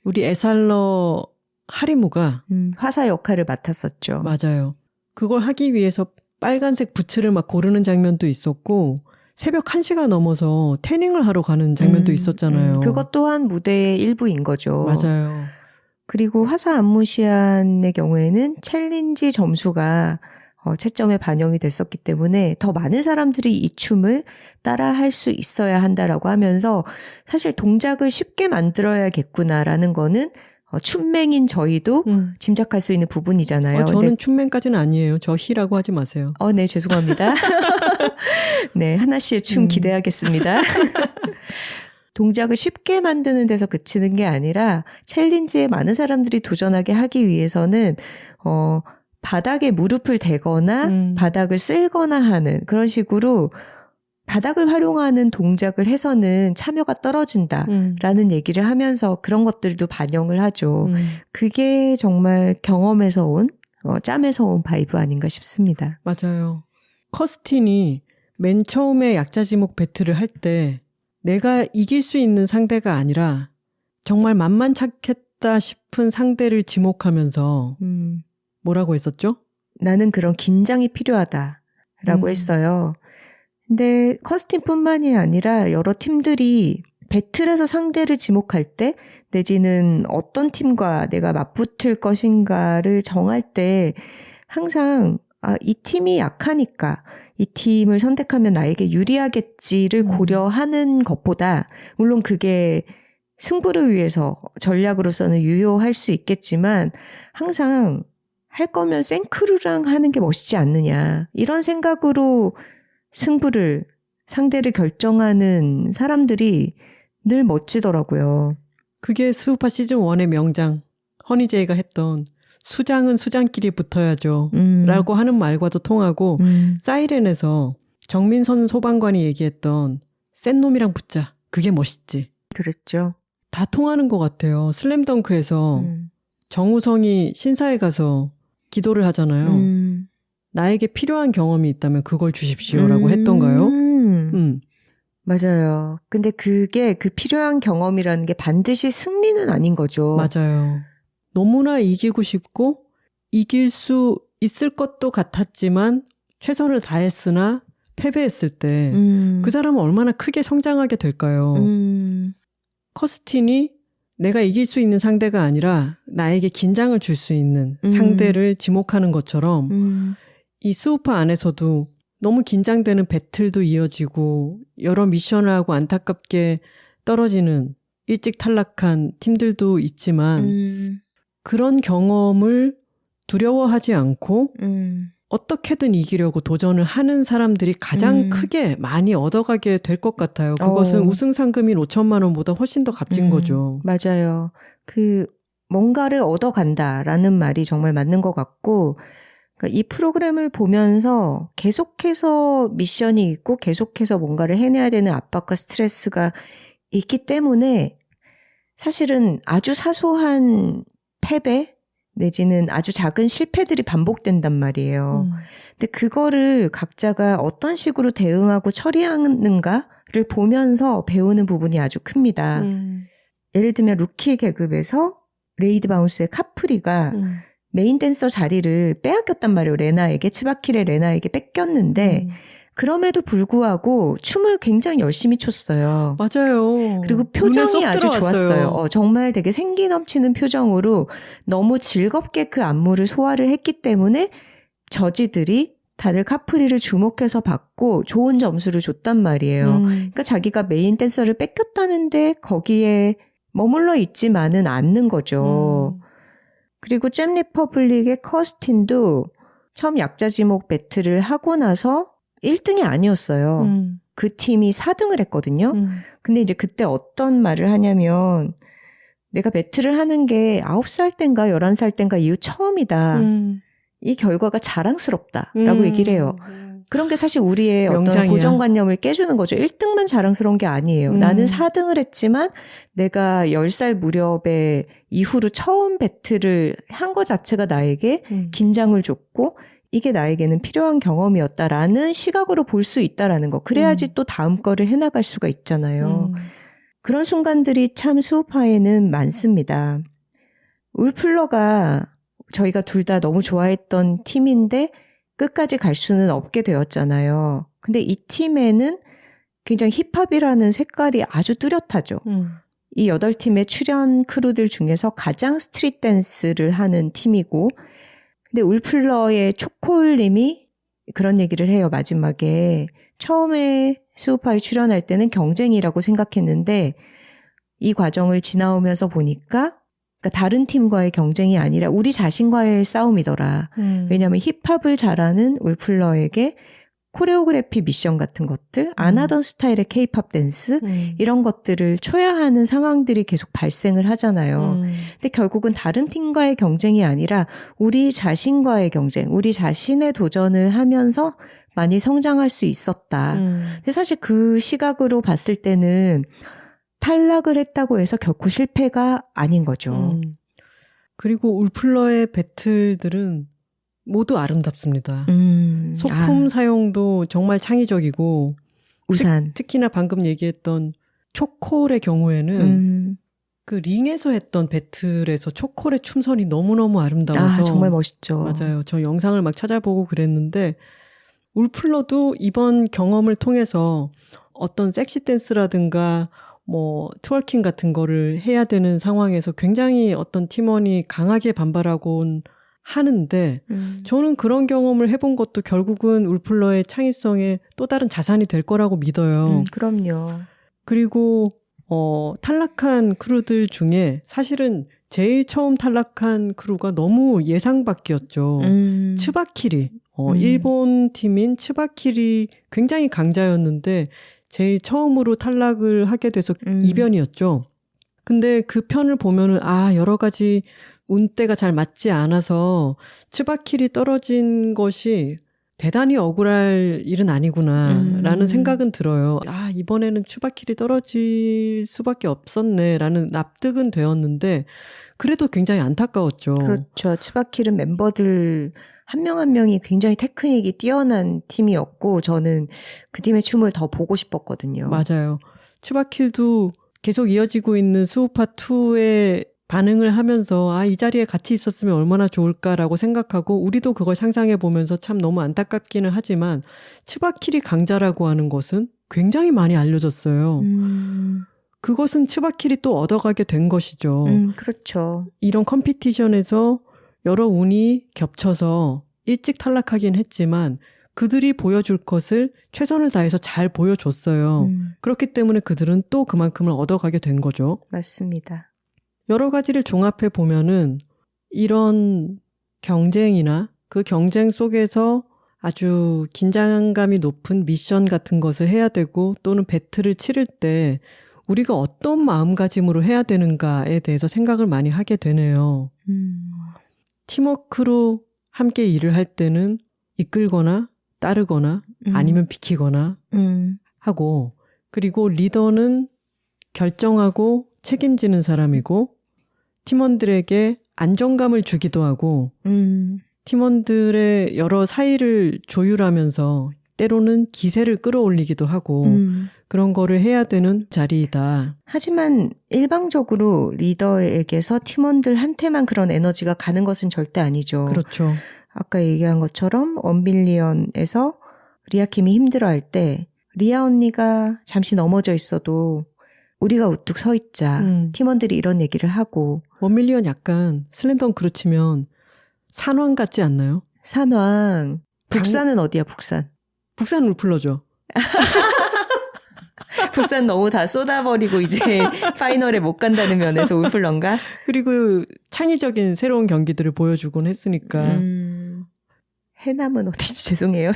우리 애살러 하리무가 화사 역할을 맡았었죠. 맞아요. 그걸 하기 위해서 빨간색 부츠를 막 고르는 장면도 있었고 새벽 1시가 넘어서 태닝을 하러 가는 장면도 있었잖아요. 그것 또한 무대의 일부인 거죠. 맞아요. 그리고 화사 안무시안의 경우에는 챌린지 점수가 채점에 반영이 됐었기 때문에 더 많은 사람들이 이 춤을 따라 할 수 있어야 한다라고 하면서 사실 동작을 쉽게 만들어야겠구나라는 거는 춤맹인 저희도 짐작할 수 있는 부분이잖아요. 저는 근데, 춤맨까지는 아니에요. 저 희라고 하지 마세요. 네, 죄송합니다. 네, 하나 씨의 춤 기대하겠습니다. 동작을 쉽게 만드는 데서 그치는 게 아니라 챌린지에 많은 사람들이 도전하게 하기 위해서는 바닥에 무릎을 대거나 바닥을 쓸거나 하는 그런 식으로 바닥을 활용하는 동작을 해서는 참여가 떨어진다라는 얘기를 하면서 그런 것들도 반영을 하죠. 그게 정말 경험에서 온 짬에서 온 바이브 아닌가 싶습니다. 맞아요. 커스틴이 맨 처음에 약자지목 배틀을 할 때 내가 이길 수 있는 상대가 아니라 정말 만만찮겠다 싶은 상대를 지목하면서 뭐라고 했었죠? 나는 그런 긴장이 필요하다라고 했어요. 근데 커스틴뿐만이 아니라 여러 팀들이 배틀에서 상대를 지목할 때 내지는 어떤 팀과 내가 맞붙을 것인가를 정할 때 항상 이 팀이 약하니까 이 팀을 선택하면 나에게 유리하겠지를 고려하는 것보다 물론 그게 승부를 위해서 전략으로서는 유효할 수 있겠지만 항상 할 거면 생크루랑 하는 게 멋있지 않느냐 이런 생각으로 상대를 결정하는 사람들이 늘 멋지더라고요. 그게 스우파 시즌 1의 명장 허니제이가 했던 수장은 수장끼리 붙어야죠 라고 하는 말과도 통하고 사이렌에서 정민선 소방관이 얘기했던 센 놈이랑 붙자 그게 멋있지. 그랬죠. 다 통하는 것 같아요. 슬램덩크에서 정우성이 신사에 가서 기도를 하잖아요. 나에게 필요한 경험이 있다면 그걸 주십시오라고 했던가요? 맞아요. 근데 그게 그 필요한 경험이라는 게 반드시 승리는 아닌 거죠. 맞아요. 너무나 이기고 싶고 이길 수 있을 것도 같았지만 최선을 다했으나 패배했을 때 그 사람은 얼마나 크게 성장하게 될까요? 커스틴이 내가 이길 수 있는 상대가 아니라 나에게 긴장을 줄 수 있는 상대를 지목하는 것처럼 이 스우파 안에서도 너무 긴장되는 배틀도 이어지고 여러 미션을 하고 안타깝게 떨어지는 일찍 탈락한 팀들도 있지만 그런 경험을 두려워하지 않고 어떻게든 이기려고 도전을 하는 사람들이 가장 크게 많이 얻어가게 될 것 같아요. 그것은 우승 상금인 5천만 원보다 훨씬 더 값진 거죠. 맞아요. 뭔가를 얻어간다라는 말이 정말 맞는 것 같고 그러니까 이 프로그램을 보면서 계속해서 미션이 있고 계속해서 뭔가를 해내야 되는 압박과 스트레스가 있기 때문에 사실은 아주 사소한 패배 내지는 아주 작은 실패들이 반복된단 말이에요. 근데 그거를 각자가 어떤 식으로 대응하고 처리하는가를 보면서 배우는 부분이 아주 큽니다. 예를 들면 루키 계급에서 레이드 바운스의 카프리가 메인 댄서 자리를 빼앗겼단 말이에요. 츠바키의 레나에게 뺏겼는데 그럼에도 불구하고 춤을 굉장히 열심히 췄어요. 맞아요. 그리고 표정이 아주 좋았어요. 정말 되게 생기 넘치는 표정으로 너무 즐겁게 그 안무를 소화를 했기 때문에 저지들이 다들 카프리를 주목해서 받고 좋은 점수를 줬단 말이에요. 그러니까 자기가 메인 댄서를 뺏겼다는데 거기에 머물러 있지만은 않는 거죠. 그리고 잼 리퍼블릭의 커스틴도 처음 약자지목 배틀을 하고 나서 1등이 아니었어요. 그 팀이 4등을 했거든요. 근데 이제 그때 어떤 말을 하냐면 내가 배틀을 하는 게 9살 땐가 11살 땐가 이후 처음이다. 이 결과가 자랑스럽다라고 얘기를 해요. 그런 게 사실 우리의 명장이야. 어떤 고정관념을 깨주는 거죠. 1등만 자랑스러운 게 아니에요. 나는 4등을 했지만 내가 10살 무렵에 이후로 처음 배틀을 한 거 자체가 나에게 긴장을 줬고 이게 나에게는 필요한 경험이었다라는 시각으로 볼 수 있다라는 거. 그래야지 또 다음 거를 해나갈 수가 있잖아요. 그런 순간들이 참 수우파에는 많습니다. 울플러가 저희가 둘 다 너무 좋아했던 팀인데 끝까지 갈 수는 없게 되었잖아요. 근데 이 팀에는 굉장히 힙합이라는 색깔이 아주 뚜렷하죠. 이 8팀의 출연 크루들 중에서 가장 스트릿 댄스를 하는 팀이고, 근데 울플러의 초콜님이 그런 얘기를 해요. 마지막에 처음에 수우파에 출연할 때는 경쟁이라고 생각했는데 이 과정을 지나오면서 보니까 그러니까 다른 팀과의 경쟁이 아니라 우리 자신과의 싸움이더라. 왜냐하면 힙합을 잘하는 울플러에게 코레오그래피 미션 같은 것들, 안 하던 스타일의 케이팝 댄스 이런 것들을 쳐야 하는 상황들이 계속 발생을 하잖아요. 근데 결국은 다른 팀과의 경쟁이 아니라 우리 자신과의 경쟁, 우리 자신의 도전을 하면서 많이 성장할 수 있었다. 근데 사실 그 시각으로 봤을 때는 탈락을 했다고 해서 결코 실패가 아닌 거죠. 그리고 울플러의 배틀들은 모두 아름답습니다. 소품 사용도 정말 창의적이고 우산. 특히나 방금 얘기했던 초콜의 경우에는 그 링에서 했던 배틀에서 초콜의 춤선이 너무너무 아름다워서 정말 멋있죠. 맞아요. 저 영상을 막 찾아보고 그랬는데 울플러도 이번 경험을 통해서 어떤 섹시 댄스라든가 뭐 트월킹 같은 거를 해야 되는 상황에서 굉장히 어떤 팀원이 강하게 반발하곤 하는데 저는 그런 경험을 해본 것도 결국은 울플러의 창의성의 또 다른 자산이 될 거라고 믿어요. 그럼요. 그리고 탈락한 크루들 중에 사실은 제일 처음 탈락한 크루가 너무 예상 밖이었죠. 츠바키리. 일본 팀인 츠바키리 굉장히 강자였는데 제일 처음으로 탈락을 하게 돼서 이변이었죠. 근데 그 편을 보면은 여러 가지 운대가 잘 맞지 않아서 츠바키리 떨어진 것이 대단히 억울할 일은 아니구나라는 생각은 들어요. 이번에는 츠바키리 떨어질 수밖에 없었네라는 납득은 되었는데 그래도 굉장히 안타까웠죠. 그렇죠. 츠바키리 멤버들 한 명 한 명이 굉장히 테크닉이 뛰어난 팀이었고 저는 그 팀의 춤을 더 보고 싶었거든요. 맞아요. 츠바키리도 계속 이어지고 있는 수우파2의 반응을 하면서 이 자리에 같이 있었으면 얼마나 좋을까라고 생각하고 우리도 그걸 상상해 보면서 참 너무 안타깝기는 하지만 츠바키리 강자라고 하는 것은 굉장히 많이 알려졌어요. 그것은 츠바키리 또 얻어가게 된 것이죠. 그렇죠. 이런 컴피티션에서 여러 운이 겹쳐서 일찍 탈락하긴 했지만 그들이 보여줄 것을 최선을 다해서 잘 보여줬어요. 그렇기 때문에 그들은 또 그만큼을 얻어가게 된 거죠. 맞습니다. 여러 가지를 종합해 보면은 이런 경쟁이나 그 경쟁 속에서 아주 긴장감이 높은 미션 같은 것을 해야 되고 또는 배틀을 치를 때 우리가 어떤 마음가짐으로 해야 되는가에 대해서 생각을 많이 하게 되네요. 팀워크로 함께 일을 할 때는 이끌거나 따르거나 아니면 비키거나 하고 그리고 리더는 결정하고 책임지는 사람이고 팀원들에게 안정감을 주기도 하고 팀원들의 여러 사이를 조율하면서 때로는 기세를 끌어올리기도 하고 그런 거를 해야 되는 자리이다. 하지만 일방적으로 리더에게서 팀원들한테만 그런 에너지가 가는 것은 절대 아니죠. 그렇죠. 아까 얘기한 것처럼 원빌리언에서 리아킴이 힘들어할 때 리아 언니가 잠시 넘어져 있어도 우리가 우뚝 서 있자. 팀원들이 이런 얘기를 하고. 원밀리언 약간 슬램덩크로 치면 산왕 같지 않나요? 산왕. 북산은 어디야, 북산? 북산 울플러죠. 북산 너무 다 쏟아버리고 이제 파이널에 못 간다는 면에서 울플러인가? 그리고 창의적인 새로운 경기들을 보여주곤 했으니까. 해남은 어디지? 죄송해요.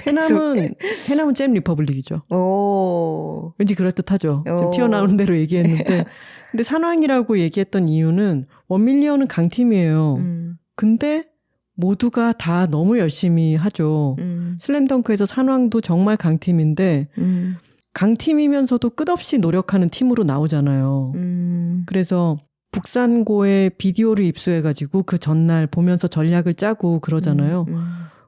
해남은 잼 리퍼블릭이죠. 오. 왠지 그럴듯하죠. 지금 튀어나오는 대로 얘기했는데. 근데 산왕이라고 얘기했던 이유는 원밀리언은 강팀이에요. 근데 모두가 다 너무 열심히 하죠. 슬램덩크에서 산왕도 정말 강팀인데 강팀이면서도 끝없이 노력하는 팀으로 나오잖아요. 그래서 북산고에 비디오를 입수해가지고 그 전날 보면서 전략을 짜고 그러잖아요.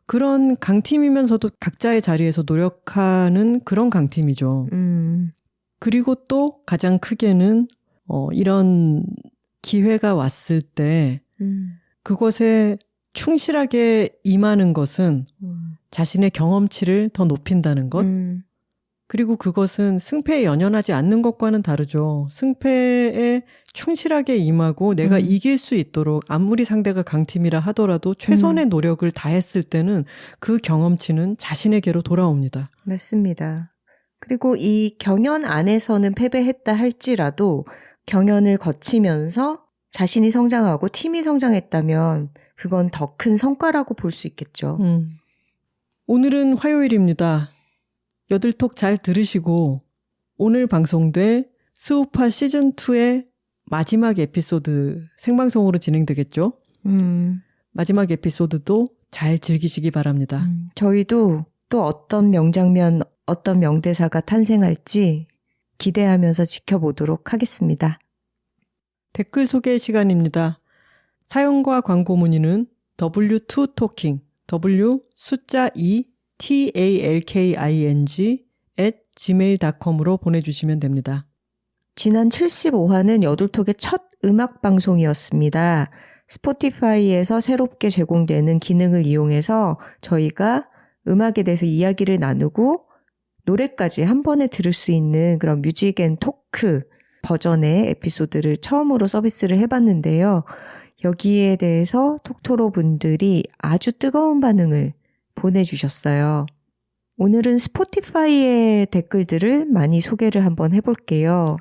그런 강팀이면서도 각자의 자리에서 노력하는 그런 강팀이죠. 그리고 또 가장 크게는 이런 기회가 왔을 때 그것에 충실하게 임하는 것은 자신의 경험치를 더 높인다는 것 그리고 그것은 승패에 연연하지 않는 것과는 다르죠. 승패에 충실하게 임하고 내가 이길 수 있도록 아무리 상대가 강팀이라 하더라도 최선의 노력을 다했을 때는 그 경험치는 자신에게로 돌아옵니다. 맞습니다. 그리고 이 경연 안에서는 패배했다 할지라도 경연을 거치면서 자신이 성장하고 팀이 성장했다면 그건 더 큰 성과라고 볼 수 있겠죠. 오늘은 화요일입니다. 여들톡 잘 들으시고 오늘 방송될 스우파 시즌2의 마지막 에피소드 생방송으로 진행되겠죠? 마지막 에피소드도 잘 즐기시기 바랍니다. 저희도 또 어떤 명장면, 어떤 명대사가 탄생할지 기대하면서 지켜보도록 하겠습니다. 댓글 소개 시간입니다. 사연과 광고 문의는 W2Talking, W 숫자 2 TALKING @gmail.com으로 보내주시면 됩니다. 지난 75화는 여둘톡의 첫 음악 방송이었습니다. 스포티파이에서 새롭게 제공되는 기능을 이용해서 저희가 음악에 대해서 이야기를 나누고 노래까지 한 번에 들을 수 있는 그런 뮤직 앤 토크 버전의 에피소드를 처음으로 서비스를 해봤는데요. 여기에 대해서 톡토로 분들이 아주 뜨거운 반응을 보내주셨어요. 오늘은 스포티파이의 댓글들을 많이 소개를 한번 해볼게요.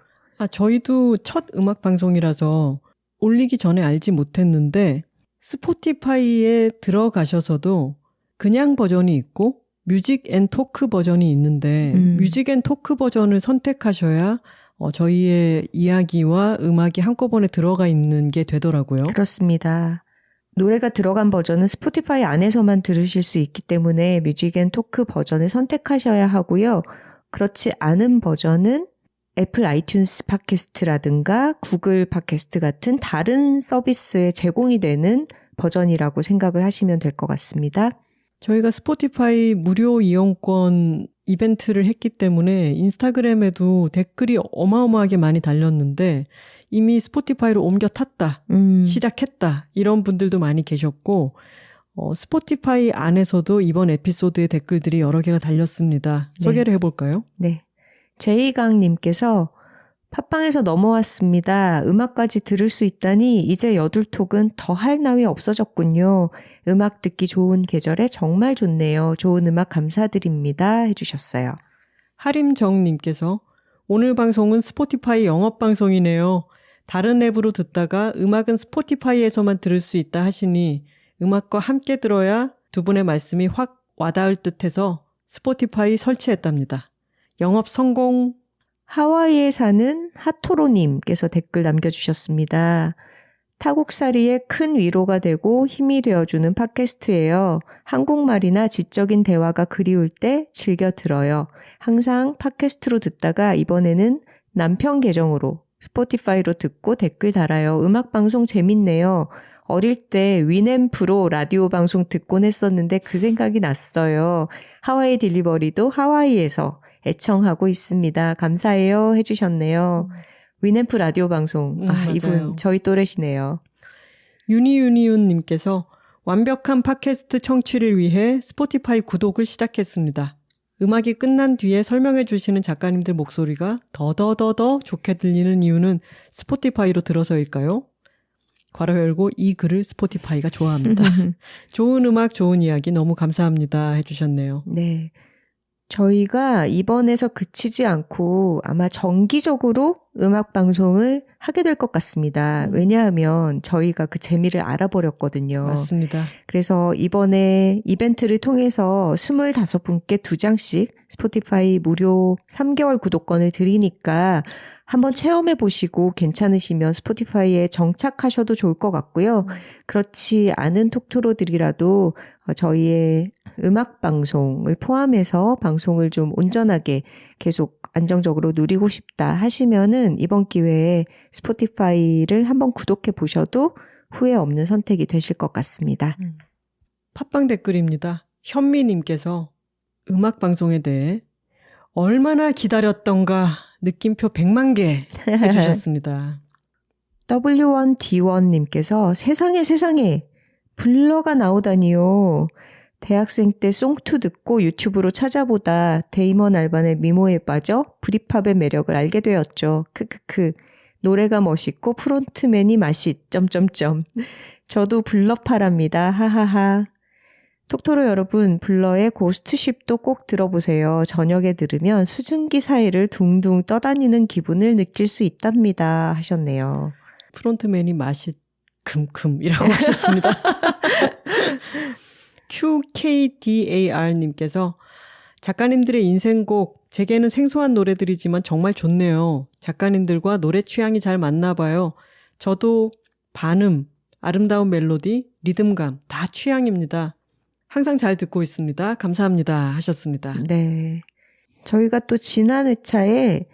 저희도 첫 음악 방송이라서 올리기 전에 알지 못했는데 스포티파이에 들어가셔서도 그냥 버전이 있고 뮤직 앤 토크 버전이 있는데 뮤직 앤 토크 버전을 선택하셔야 저희의 이야기와 음악이 한꺼번에 들어가 있는 게 되더라고요. 그렇습니다. 노래가 들어간 버전은 스포티파이 안에서만 들으실 수 있기 때문에 뮤직 앤 토크 버전을 선택하셔야 하고요. 그렇지 않은 버전은 애플 아이튠스 팟캐스트라든가 구글 팟캐스트 같은 다른 서비스에 제공이 되는 버전이라고 생각을 하시면 될 것 같습니다. 저희가 스포티파이 무료 이용권 이벤트를 했기 때문에 인스타그램에도 댓글이 어마어마하게 많이 달렸는데 이미 스포티파이로 옮겨 탔다, 시작했다 이런 분들도 많이 계셨고 스포티파이 안에서도 이번 에피소드의 댓글들이 여러 개가 달렸습니다. 소개를 해볼까요? 네. 제이강님께서 팟빵에서 넘어왔습니다. 음악까지 들을 수 있다니 이제 여둘톡은 더 할 나위 없어졌군요. 음악 듣기 좋은 계절에 정말 좋네요. 좋은 음악 감사드립니다. 해주셨어요. 하림정님께서 오늘 방송은 스포티파이 영업방송이네요. 다른 앱으로 듣다가 음악은 스포티파이에서만 들을 수 있다 하시니 음악과 함께 들어야 두 분의 말씀이 확 와닿을 듯해서 스포티파이 설치했답니다. 영업 성공! 하와이에 사는 하토로님께서 댓글 남겨주셨습니다. 타국살이에 큰 위로가 되고 힘이 되어주는 팟캐스트예요. 한국말이나 지적인 대화가 그리울 때 즐겨 들어요. 항상 팟캐스트로 듣다가 이번에는 남편 계정으로 스포티파이로 듣고 댓글 달아요. 음악방송 재밌네요. 어릴 때 위넴프로 라디오 방송 듣곤 했었는데 그 생각이 났어요. 하와이 딜리버리도 하와이에서 애청하고 있습니다. 감사해요 해주셨네요. 위넴프 라디오 방송. 이분 저희 또래시네요. 유니유니윤님께서 완벽한 팟캐스트 청취를 위해 스포티파이 구독을 시작했습니다. 음악이 끝난 뒤에 설명해 주시는 작가님들 목소리가 더더더더 좋게 들리는 이유는 스포티파이로 들어서일까요? 괄호 열고 이 글을 스포티파이가 좋아합니다. 좋은 음악, 좋은 이야기 너무 감사합니다 해주셨네요. 네. 저희가 이번에서 그치지 않고 아마 정기적으로 음악 방송을 하게 될 것 같습니다. 왜냐하면 저희가 그 재미를 알아버렸거든요. 맞습니다. 그래서 이번에 이벤트를 통해서 25분께 2장씩 스포티파이 무료 3개월 구독권을 드리니까 한번 체험해 보시고 괜찮으시면 스포티파이에 정착하셔도 좋을 것 같고요. 그렇지 않은 톡토로들이라도 저희의 음악 방송을 포함해서 방송을 좀 온전하게 계속 안정적으로 누리고 싶다 하시면은 이번 기회에 스포티파이를 한번 구독해 보셔도 후회 없는 선택이 되실 것 같습니다. 팟빵 댓글입니다. 현미님께서 음악 방송에 대해 얼마나 기다렸던가 느낌표 100만 개 해주셨습니다. W1D1님께서 세상에 블러가 나오다니요. 대학생 때 송투 듣고 유튜브로 찾아보다 데이먼 알반의 미모에 빠져 브리팝의 매력을 알게 되었죠. 크크크. 노래가 멋있고 프론트맨이 맛있. 점점점. 저도 블러파랍니다. 하하하. 톡토로 여러분, 블러의 고스트쉽도 꼭 들어보세요. 저녁에 들으면 수증기 사이를 둥둥 떠다니는 기분을 느낄 수 있답니다. 하셨네요. 프론트맨이 맛이 금금이라고 하셨습니다. QKDAR님께서 작가님들의 인생곡, 제게는 생소한 노래들이지만 정말 좋네요. 작가님들과 노래 취향이 잘 맞나 봐요. 저도 반음, 아름다운 멜로디, 리듬감 다 취향입니다. 항상 잘 듣고 있습니다. 감사합니다. 하셨습니다. 네. 저희가 또 지난 회차에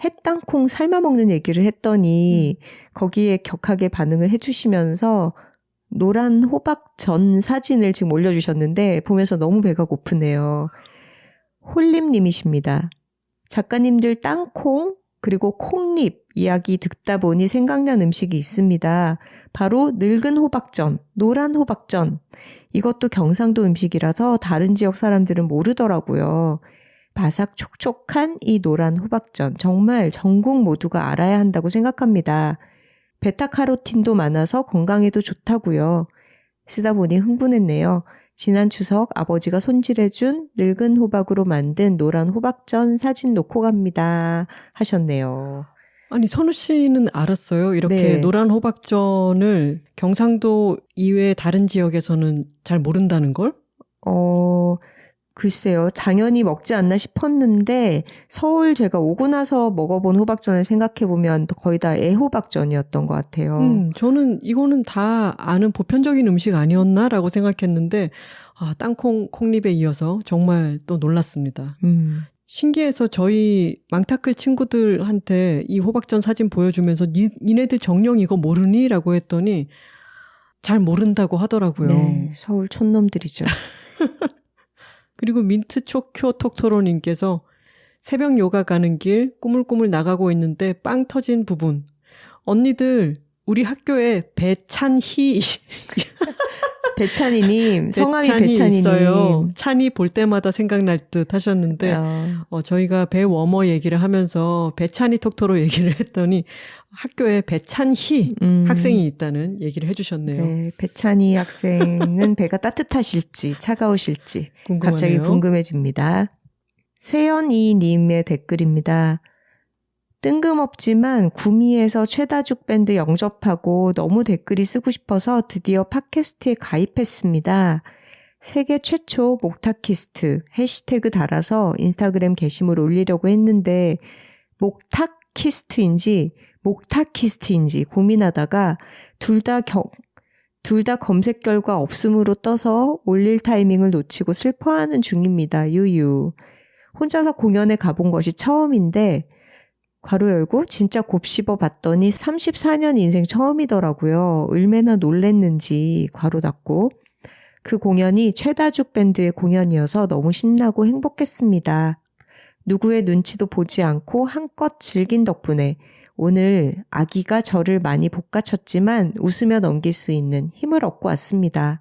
햇땅콩 삶아먹는 얘기를 했더니 거기에 격하게 반응을 해주시면서 노란 호박 전 사진을 지금 올려주셨는데 보면서 너무 배가 고프네요. 홀림님이십니다. 작가님들 땅콩 그리고 콩잎 이야기 듣다 보니 생각난 음식이 있습니다. 바로 늙은 호박전, 노란 호박전. 이것도 경상도 음식이라서 다른 지역 사람들은 모르더라고요. 바삭 촉촉한 이 노란 호박전. 정말 전국 모두가 알아야 한다고 생각합니다. 베타카로틴도 많아서 건강에도 좋다고요. 쓰다 보니 흥분했네요. 지난 추석 아버지가 손질해준 늙은 호박으로 만든 노란 호박전 사진 놓고 갑니다. 하셨네요. 아니, 선우 씨는 알았어요? 이렇게 네. 노란 호박전을 경상도 이외의 다른 지역에서는 잘 모른다는 걸? 글쎄요. 당연히 먹지 않나 싶었는데 서울 제가 오고 나서 먹어본 호박전을 생각해보면 거의 다 애호박전이었던 것 같아요. 저는 이거는 다 아는 보편적인 음식 아니었나라고 생각했는데 땅콩, 콩잎에 이어서 정말 또 놀랐습니다. 신기해서 저희 망타클 친구들한테 이 호박전 사진 보여주면서 니네들 정령 이거 모르니? 라고 했더니 잘 모른다고 하더라고요. 네, 서울 촌놈들이죠. 그리고 민트초쿄 톡토로님께서 새벽 요가 가는 길 꾸물꾸물 나가고 있는데 빵 터진 부분. 언니들 우리 학교에 배찬희 배찬이님, 성함이 배찬이님. 있어요. 찬이 볼 때마다 생각날 듯 하셨는데 저희가 배워머 얘기를 하면서 배찬이 톡토로 얘기를 했더니 학교에 배찬희 학생이 있다는 얘기를 해주셨네요. 네, 배찬이 학생은 배가 따뜻하실지 차가우실지 궁금하네요. 갑자기 궁금해집니다. 세연이님의 댓글입니다. 뜬금없지만 구미에서 최다죽 밴드 영접하고 너무 댓글이 쓰고 싶어서 드디어 팟캐스트에 가입했습니다. 세계 최초 목타키스트 해시태그 달아서 인스타그램 게시물 올리려고 했는데 목타키스트인지 목타키스트인지 고민하다가 둘 다 검색 결과 없음으로 떠서 올릴 타이밍을 놓치고 슬퍼하는 중입니다. 유유. 혼자서 공연에 가본 것이 처음인데 괄호 열고 진짜 곱씹어 봤더니 34년 인생 처음이더라고요. 얼마나 놀랬는지 괄호 닫고. 그 공연이 최다죽 밴드의 공연이어서 너무 신나고 행복했습니다. 누구의 눈치도 보지 않고 한껏 즐긴 덕분에 오늘 아기가 저를 많이 볶아쳤지만 웃으며 넘길 수 있는 힘을 얻고 왔습니다.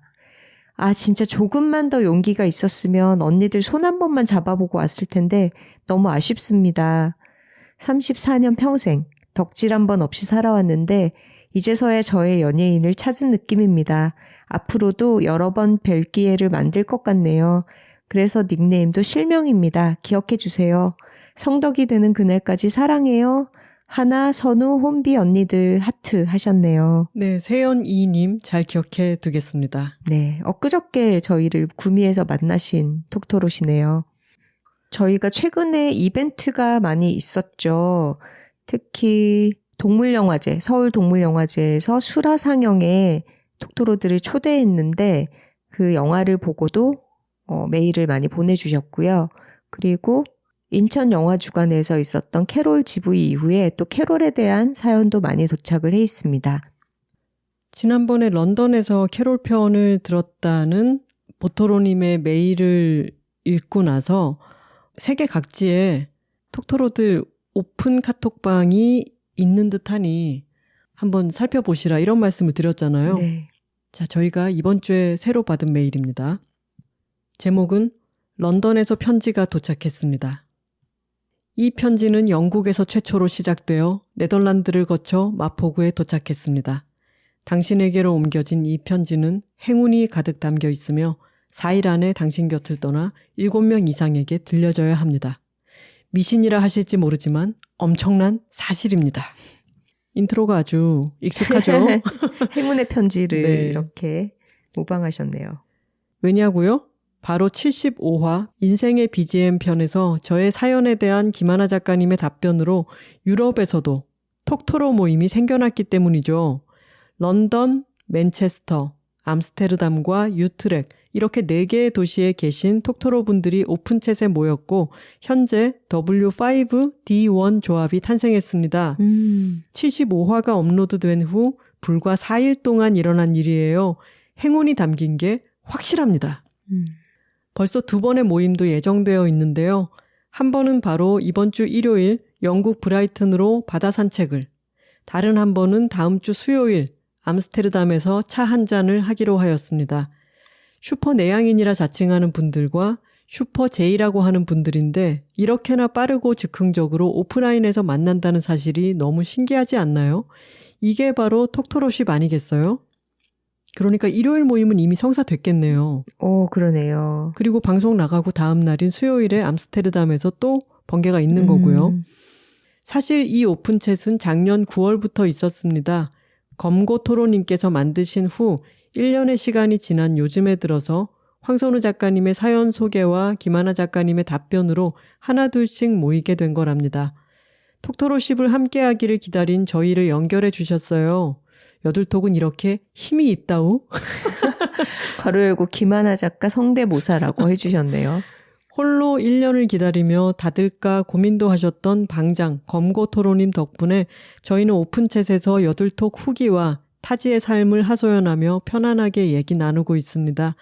진짜 조금만 더 용기가 있었으면 언니들 손 한 번만 잡아보고 왔을 텐데 너무 아쉽습니다. 34년 평생 덕질 한 번 없이 살아왔는데 이제서야 저의 연예인을 찾은 느낌입니다. 앞으로도 여러 번 뵐 기회를 만들 것 같네요. 그래서 닉네임도 실명입니다. 기억해 주세요. 성덕이 되는 그날까지 사랑해요. 하나, 선우, 혼비 언니들 하트 하셨네요. 네, 세연이님 잘 기억해 두겠습니다. 네, 엊그저께 저희를 구미에서 만나신 톡토로시네요. 저희가 최근에 이벤트가 많이 있었죠. 특히 동물영화제, 서울 동물영화제에서 수라 상영에 톡토로들을 초대했는데 그 영화를 보고도 메일을 많이 보내주셨고요. 그리고 인천영화주간에서 있었던 캐롤 GV 이후에 또 캐롤에 대한 사연도 많이 도착을 해 있습니다. 지난번에 런던에서 캐롤 편을 들었다는 보토로님의 메일을 읽고 나서 세계 각지에 톡토로들 오픈 카톡방이 있는 듯하니 한번 살펴보시라 이런 말씀을 드렸잖아요. 네. 자, 저희가 이번 주에 새로 받은 메일입니다. 제목은 런던에서 편지가 도착했습니다. 이 편지는 영국에서 최초로 시작되어 네덜란드를 거쳐 마포구에 도착했습니다. 당신에게로 옮겨진 이 편지는 행운이 가득 담겨 있으며 4일 안에 당신 곁을 떠나 7명 이상에게 들려져야 합니다. 미신이라 하실지 모르지만 엄청난 사실입니다. 인트로가 아주 익숙하죠? 행운의 편지를 네. 이렇게 모방하셨네요. 왜냐고요? 바로 75화 인생의 BGM 편에서 저의 사연에 대한 김하나 작가님의 답변으로 유럽에서도 톡토로 모임이 생겨났기 때문이죠. 런던, 맨체스터, 암스테르담과 유트렉 이렇게 4개의 도시에 계신 톡토로 분들이 오픈챗에 모였고 현재 W5D1 조합이 탄생했습니다. 75화가 업로드된 후 불과 4일 동안 일어난 일이에요. 행운이 담긴 게 확실합니다. 벌써 2번의 모임도 예정되어 있는데요. 한 번은 바로 이번 주 일요일 영국 브라이튼으로 바다 산책을, 다른 한 번은 다음 주 수요일 암스테르담에서 차 한 잔을 하기로 하였습니다. 슈퍼 내향인이라 자칭하는 분들과 슈퍼 제이라고 하는 분들인데 이렇게나 빠르고 즉흥적으로 오프라인에서 만난다는 사실이 너무 신기하지 않나요? 이게 바로 톡토로십 아니겠어요? 그러니까 일요일 모임은 이미 성사됐겠네요. 그러네요. 그리고 방송 나가고 다음 날인 수요일에 암스테르담에서 또 번개가 있는 거고요. 사실 이 오픈챗은 작년 9월부터 있었습니다. 검고토로님께서 만드신 후 1년의 시간이 지난 요즘에 들어서 황선우 작가님의 사연 소개와 김하나 작가님의 답변으로 하나둘씩 모이게 된 거랍니다. 톡토로십을 함께하기를 기다린 저희를 연결해 주셨어요. 여둘톡은 이렇게 힘이 있다우? 괄호 열고 김하나 작가 성대모사라고 해주셨네요. 홀로 1년을 기다리며 다들까 고민도 하셨던 방장 검고토로님 덕분에 저희는 오픈챗에서 여둘톡 후기와 타지의 삶을 하소연하며 편안하게 얘기 나누고 있습니다.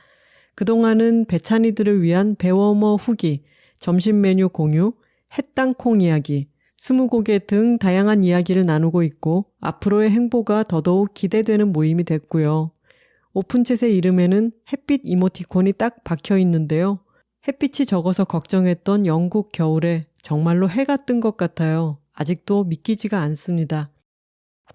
그동안은 배찬이들을 위한 배워머 후기, 점심 메뉴 공유, 햇땅콩 이야기, 스무고개 등 다양한 이야기를 나누고 있고 앞으로의 행보가 더더욱 기대되는 모임이 됐고요. 오픈챗의 이름에는 햇빛 이모티콘이 딱 박혀 있는데요. 햇빛이 적어서 걱정했던 영국 겨울에 정말로 해가 뜬 것 같아요. 아직도 믿기지가 않습니다.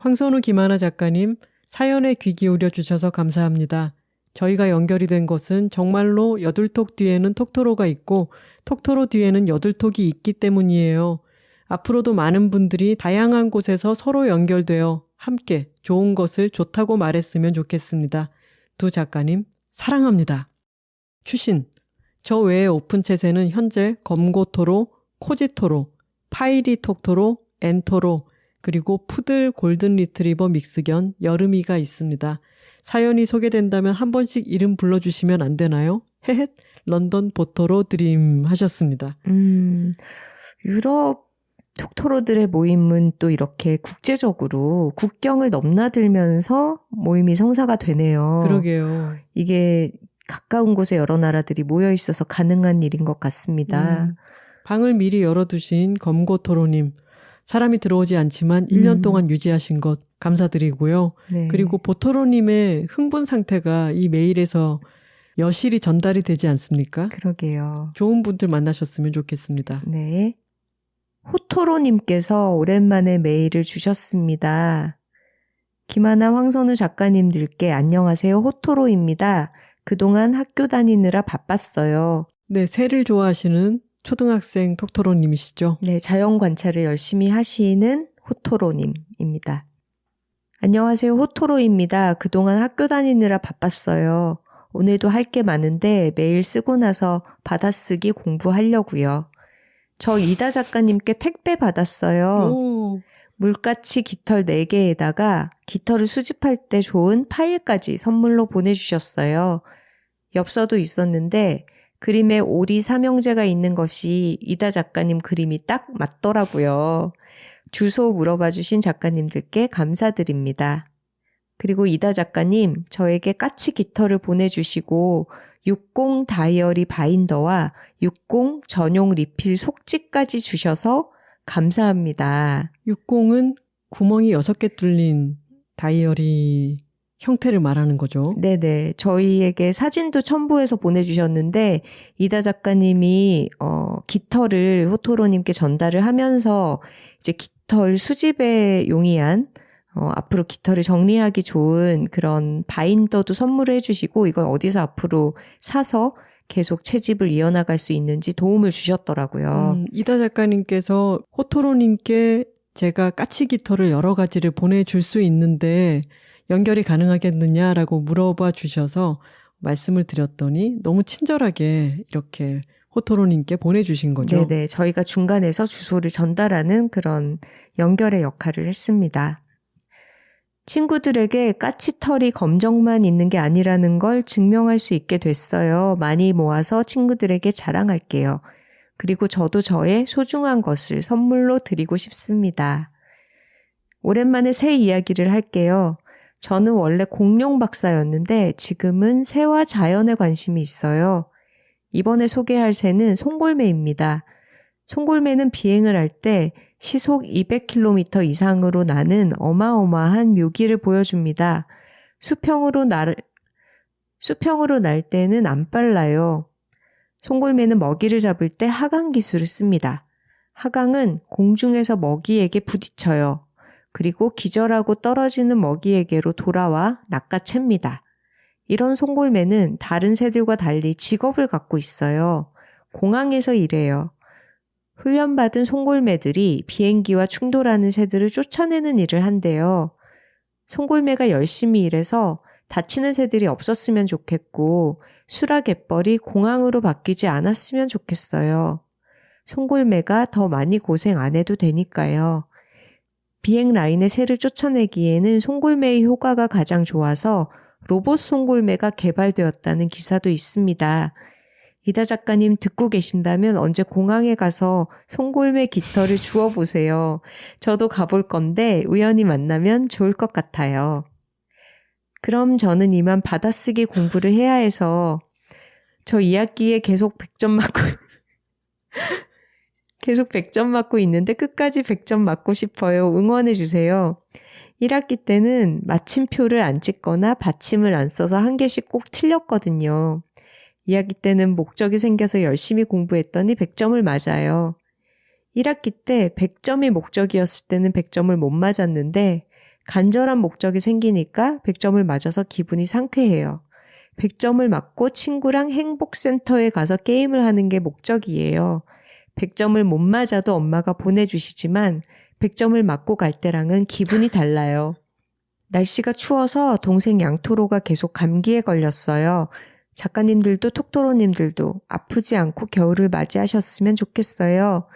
황선우 김하나 작가님, 사연에 귀 기울여 주셔서 감사합니다. 저희가 연결이 된 것은 정말로 여둘톡 뒤에는 톡토로가 있고 톡토로 뒤에는 여둘톡이 있기 때문이에요. 앞으로도 많은 분들이 다양한 곳에서 서로 연결되어 함께 좋은 것을 좋다고 말했으면 좋겠습니다. 두 작가님 사랑합니다. 추신, 저 외의 오픈챗에는 현재 검고토로, 코지토로, 파이리톡토로, 엔토로, 그리고 푸들 골든 리트리버 믹스견 여름이가 있습니다. 사연이 소개된다면 한 번씩 이름 불러주시면 안 되나요? 헤헷, 런던 보토로 드림 하셨습니다. 유럽 톡토로들의 모임은 또 이렇게 국제적으로 국경을 넘나들면서 모임이 성사가 되네요. 그러게요. 이게 가까운 곳에 여러 나라들이 모여 있어서 가능한 일인 것 같습니다. 방을 미리 열어두신 검고토로님, 사람이 들어오지 않지만 1년 동안 유지하신 것 감사드리고요. 네. 그리고 보토로님의 흥분 상태가 이 메일에서 여실히 전달이 되지 않습니까? 그러게요. 좋은 분들 만나셨으면 좋겠습니다. 네. 호토로님께서 오랜만에 메일을 주셨습니다. 김하나 황선우 작가님들께 안녕하세요. 호토로입니다. 그동안 학교 다니느라 바빴어요. 네, 새를 좋아하시는 초등학생 톡토로님이시죠? 네, 자연 관찰을 열심히 하시는 호토로님입니다. 안녕하세요. 호토로입니다. 그동안 학교 다니느라 바빴어요. 오늘도 할 게 많은데 메일 쓰고 나서 받아쓰기 공부하려고요. 저 이다 작가님께 택배 받았어요. 오. 물가치 깃털 4개에다가 깃털을 수집할 때 좋은 파일까지 선물로 보내주셨어요. 엽서도 있었는데 그림에 오리 삼형제가 있는 것이 이다 작가님 그림이 딱 맞더라고요. 주소 물어봐 주신 작가님들께 감사드립니다. 그리고 이다 작가님 저에게 까치 깃털을 보내주시고 60 다이어리 바인더와 60 전용 리필 속지까지 주셔서 감사합니다. 60은 구멍이 6개 뚫린 다이어리 형태를 말하는 거죠. 네네. 저희에게 사진도 첨부해서 보내주셨는데 이다 작가님이 깃털을 호토로님께 전달을 하면서 이제 깃털 수집에 용이한 앞으로 깃털을 정리하기 좋은 그런 바인더도 선물을 해주시고 이건 어디서 앞으로 사서 계속 채집을 이어나갈 수 있는지 도움을 주셨더라고요. 이다 작가님께서 호토로님께 제가 까치 깃털을 여러 가지를 보내줄 수 있는데 연결이 가능하겠느냐라고 물어봐 주셔서 말씀을 드렸더니 너무 친절하게 이렇게 호토로님께 보내주신 거죠. 네네. 저희가 중간에서 주소를 전달하는 그런 연결의 역할을 했습니다. 친구들에게 까치털이 검정만 있는 게 아니라는 걸 증명할 수 있게 됐어요. 많이 모아서 친구들에게 자랑할게요. 그리고 저도 저의 소중한 것을 선물로 드리고 싶습니다. 오랜만에 새 이야기를 할게요. 저는 원래 공룡 박사였는데 지금은 새와 자연에 관심이 있어요. 이번에 소개할 새는 송골매입니다. 송골매는 비행을 할 때 시속 200km 이상으로 나는 어마어마한 묘기를 보여줍니다. 수평으로 날 때는 안 빨라요. 송골매는 먹이를 잡을 때 하강 기술을 씁니다. 하강은 공중에서 먹이에게 부딪혀요. 그리고 기절하고 떨어지는 먹이에게로 돌아와 낚아챕니다. 이런 송골매는 다른 새들과 달리 직업을 갖고 있어요. 공항에서 일해요. 훈련받은 송골매들이 비행기와 충돌하는 새들을 쫓아내는 일을 한대요. 송골매가 열심히 일해서 다치는 새들이 없었으면 좋겠고 수라갯벌이 공항으로 바뀌지 않았으면 좋겠어요. 송골매가 더 많이 고생 안 해도 되니까요. 비행 라인의 새를 쫓아내기에는 송골매의 효과가 가장 좋아서 로봇 송골매가 개발되었다는 기사도 있습니다. 이다 작가님 듣고 계신다면 언제 공항에 가서 송골매 깃털을 주워보세요. 저도 가볼 건데 우연히 만나면 좋을 것 같아요. 그럼 저는 이만 받아쓰기 공부를 해야 해서 저 2학기에 계속 100점 맞고 있는데 끝까지 100점 맞고 싶어요. 응원해주세요. 1학기 때는 마침표를 안 찍거나 받침을 안 써서 한 개씩 꼭 틀렸거든요. 2학기 때는 목적이 생겨서 열심히 공부했더니 100점을 맞아요. 1학기 때 100점이 목적이었을 때는 100점을 못 맞았는데 간절한 목적이 생기니까 100점을 맞아서 기분이 상쾌해요. 100점을 맞고 친구랑 행복센터에 가서 게임을 하는 게 목적이에요. 100점을 못 맞아도 엄마가 보내주시지만 100점을 맞고 갈 때랑은 기분이 달라요. 날씨가 추워서 동생 양토로가 계속 감기에 걸렸어요. 작가님들도 톡토로님들도 아프지 않고 겨울을 맞이하셨으면 좋겠어요.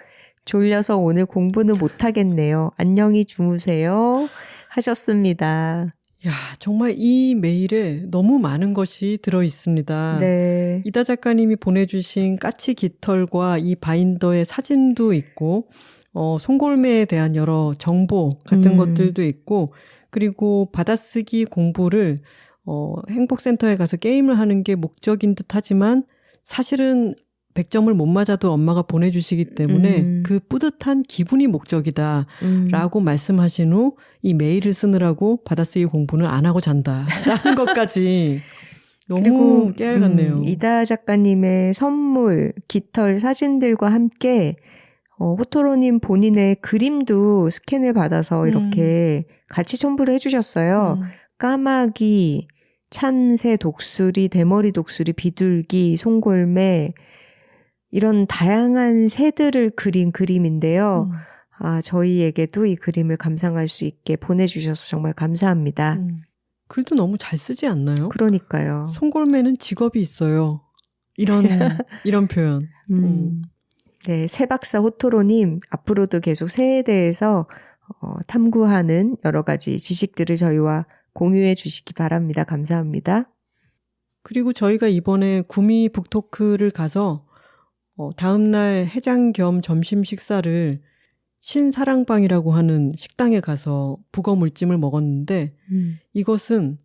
졸려서 오늘 공부는 못하겠네요. 안녕히 주무세요. 하셨습니다. 야, 정말 이 메일에 너무 많은 것이 들어 있습니다. 네. 이다 작가님이 보내주신 까치 깃털과 이 바인더의 사진도 있고, 송골매에 대한 여러 정보 같은 것들도 있고, 그리고 받아쓰기 공부를 행복센터에 가서 게임을 하는 게 목적인 듯 하지만 사실은 100점을 못 맞아도 엄마가 보내주시기 때문에 그 뿌듯한 기분이 목적이다 라고 말씀하신 후 이 메일을 쓰느라고 받아쓰기 공부는 안 하고 잔다 라는 것까지 너무 깨알 같네요. 이다 작가님의 선물, 깃털 사진들과 함께 호토로님 본인의 그림도 스캔을 받아서 이렇게 같이 첨부를 해주셨어요. 까마귀, 참새, 독수리, 대머리 독수리, 비둘기, 송골매 이런 다양한 새들을 그린 그림인데요. 저희에게도 이 그림을 감상할 수 있게 보내주셔서 정말 감사합니다. 글도 너무 잘 쓰지 않나요? 그러니까요. 송골매는 직업이 있어요. 이런 표현. 네, 새박사 호토로님 앞으로도 계속 새에 대해서 탐구하는 여러 가지 지식들을 저희와 공유해 주시기 바랍니다. 감사합니다. 그리고 저희가 이번에 구미 북토크를 가서 다음날 해장 겸 점심 식사를 신사랑방이라고 하는 식당에 가서 북어 물찜을 먹었는데 이것은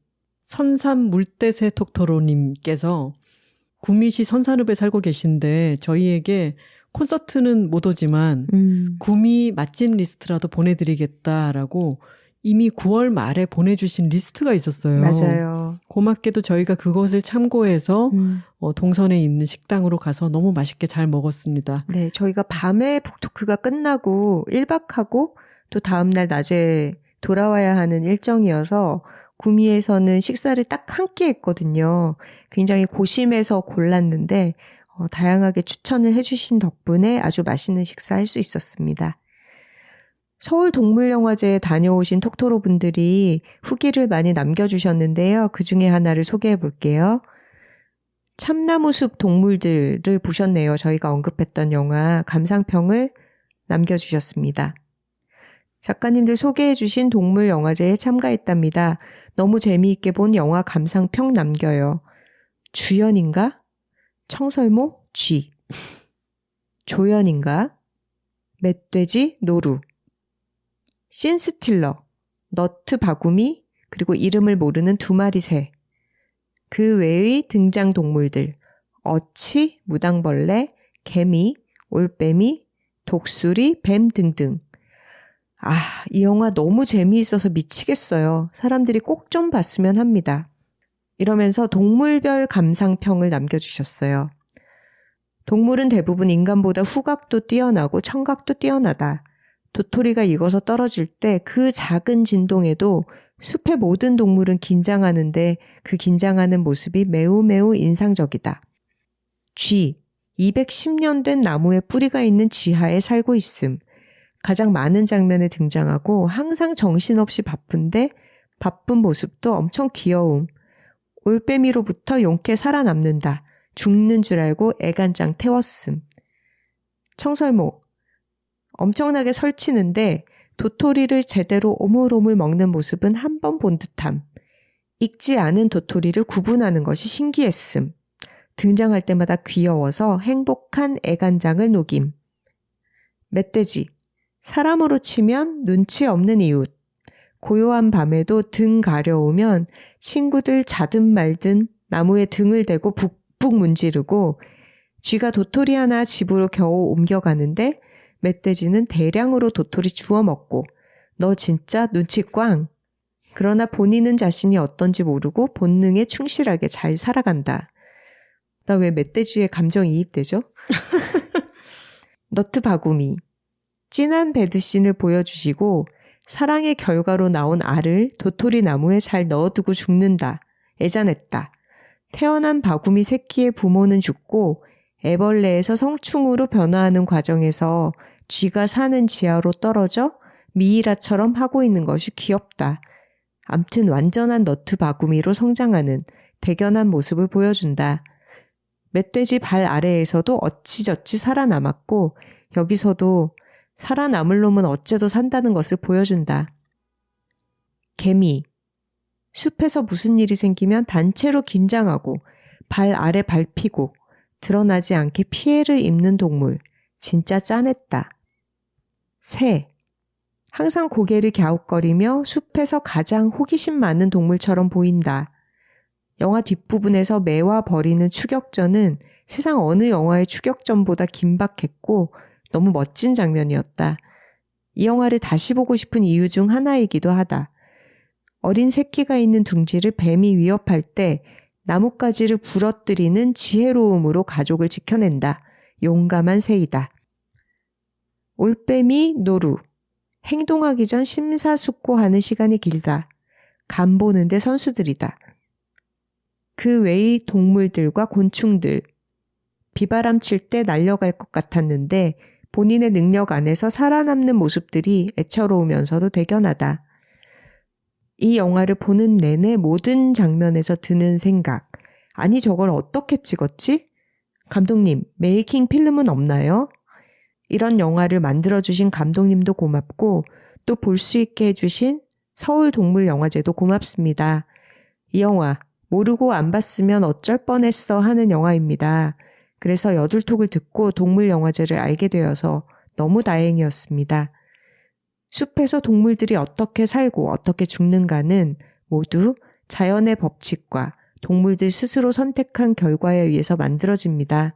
선산 물대새 톡토로님께서 구미시 선산읍에 살고 계신데 저희에게 콘서트는 못 오지만 구미 맛집 리스트라도 보내드리겠다라고 이미 9월 말에 보내주신 리스트가 있었어요. 맞아요. 고맙게도 저희가 그것을 참고해서 동선에 있는 식당으로 가서 너무 맛있게 잘 먹었습니다. 네, 저희가 밤에 북토크가 끝나고 1박하고 또 다음날 낮에 돌아와야 하는 일정이어서 구미에서는 식사를 딱 한 끼 했거든요. 굉장히 고심해서 골랐는데 다양하게 추천을 해주신 덕분에 아주 맛있는 식사할 수 있었습니다. 서울동물영화제에 다녀오신 톡토로 분들이 후기를 많이 남겨주셨는데요. 그 중에 하나를 소개해 볼게요. 참나무숲 동물들을 보셨네요. 저희가 언급했던 영화 감상평을 남겨주셨습니다. 작가님들 소개해 주신 동물영화제에 참가했답니다. 너무 재미있게 본 영화 감상평 남겨요. 주연인가? 청설모? 쥐. 조연인가? 멧돼지? 노루. 신스틸러, 너트 바구미, 그리고 이름을 모르는 2마리 새. 그 외의 등장동물들, 어치, 무당벌레, 개미, 올빼미, 독수리, 뱀 등등. 이 영화 너무 재미있어서 미치겠어요. 사람들이 꼭 좀 봤으면 합니다. 이러면서 동물별 감상평을 남겨주셨어요. 동물은 대부분 인간보다 후각도 뛰어나고 청각도 뛰어나다. 도토리가 익어서 떨어질 때 그 작은 진동에도 숲의 모든 동물은 긴장하는데 그 긴장하는 모습이 매우 매우 인상적이다. 쥐, 210년 된 나무에 뿌리가 있는 지하에 살고 있음. 가장 많은 장면에 등장하고 항상 정신없이 바쁜데 바쁜 모습도 엄청 귀여움. 올빼미로부터 용케 살아남는다. 죽는 줄 알고 애간장 태웠음. 청설모, 엄청나게 설치는데 도토리를 제대로 오물오물 먹는 모습은 한 번 본 듯함. 익지 않은 도토리를 구분하는 것이 신기했음. 등장할 때마다 귀여워서 행복한 애간장을 녹임. 멧돼지, 사람으로 치면 눈치 없는 이웃. 고요한 밤에도 등 가려우면 친구들 자든 말든 나무에 등을 대고 북북 문지르고 쥐가 도토리 하나 집으로 겨우 옮겨가는데 멧돼지는 대량으로 도토리 주워 먹고 너 진짜 눈치 꽝. 그러나 본인은 자신이 어떤지 모르고 본능에 충실하게 잘 살아간다. 나 왜 멧돼지에 감정이입되죠? 너트 바구미. 진한 배드신을 보여주시고 사랑의 결과로 나온 알을 도토리 나무에 잘 넣어두고 죽는다. 애잔했다. 태어난 바구미 새끼의 부모는 죽고 애벌레에서 성충으로 변화하는 과정에서 쥐가 사는 지하로 떨어져 미이라처럼 하고 있는 것이 귀엽다. 암튼 완전한 너트 바구미로 성장하는 대견한 모습을 보여준다. 멧돼지 발 아래에서도 어찌저찌 살아남았고 여기서도 살아남을 놈은 어째도 산다는 것을 보여준다. 개미. 숲에서 무슨 일이 생기면 단체로 긴장하고 발 아래 밟히고 드러나지 않게 피해를 입는 동물. 진짜 짠했다. 새. 항상 고개를 갸웃거리며 숲에서 가장 호기심 많은 동물처럼 보인다. 영화 뒷부분에서 매와 벌이는 추격전은 세상 어느 영화의 추격전보다 긴박했고 너무 멋진 장면이었다. 이 영화를 다시 보고 싶은 이유 중 하나이기도 하다. 어린 새끼가 있는 둥지를 뱀이 위협할 때 나뭇가지를 부러뜨리는 지혜로움으로 가족을 지켜낸다. 용감한 새이다. 올빼미, 노루. 행동하기 전 심사숙고하는 시간이 길다. 간 보는데 선수들이다. 그 외의 동물들과 곤충들. 비바람 칠 때 날려갈 것 같았는데 본인의 능력 안에서 살아남는 모습들이 애처로우면서도 대견하다. 이 영화를 보는 내내 모든 장면에서 드는 생각. 아니 저걸 어떻게 찍었지? 감독님, 메이킹 필름은 없나요? 이런 영화를 만들어주신 감독님도 고맙고 또 볼 수 있게 해주신 서울동물영화제도 고맙습니다. 이 영화 모르고 안 봤으면 어쩔 뻔했어 하는 영화입니다. 그래서 여둘톡을 듣고 동물영화제를 알게 되어서 너무 다행이었습니다. 숲에서 동물들이 어떻게 살고 어떻게 죽는가는 모두 자연의 법칙과 동물들 스스로 선택한 결과에 의해서 만들어집니다.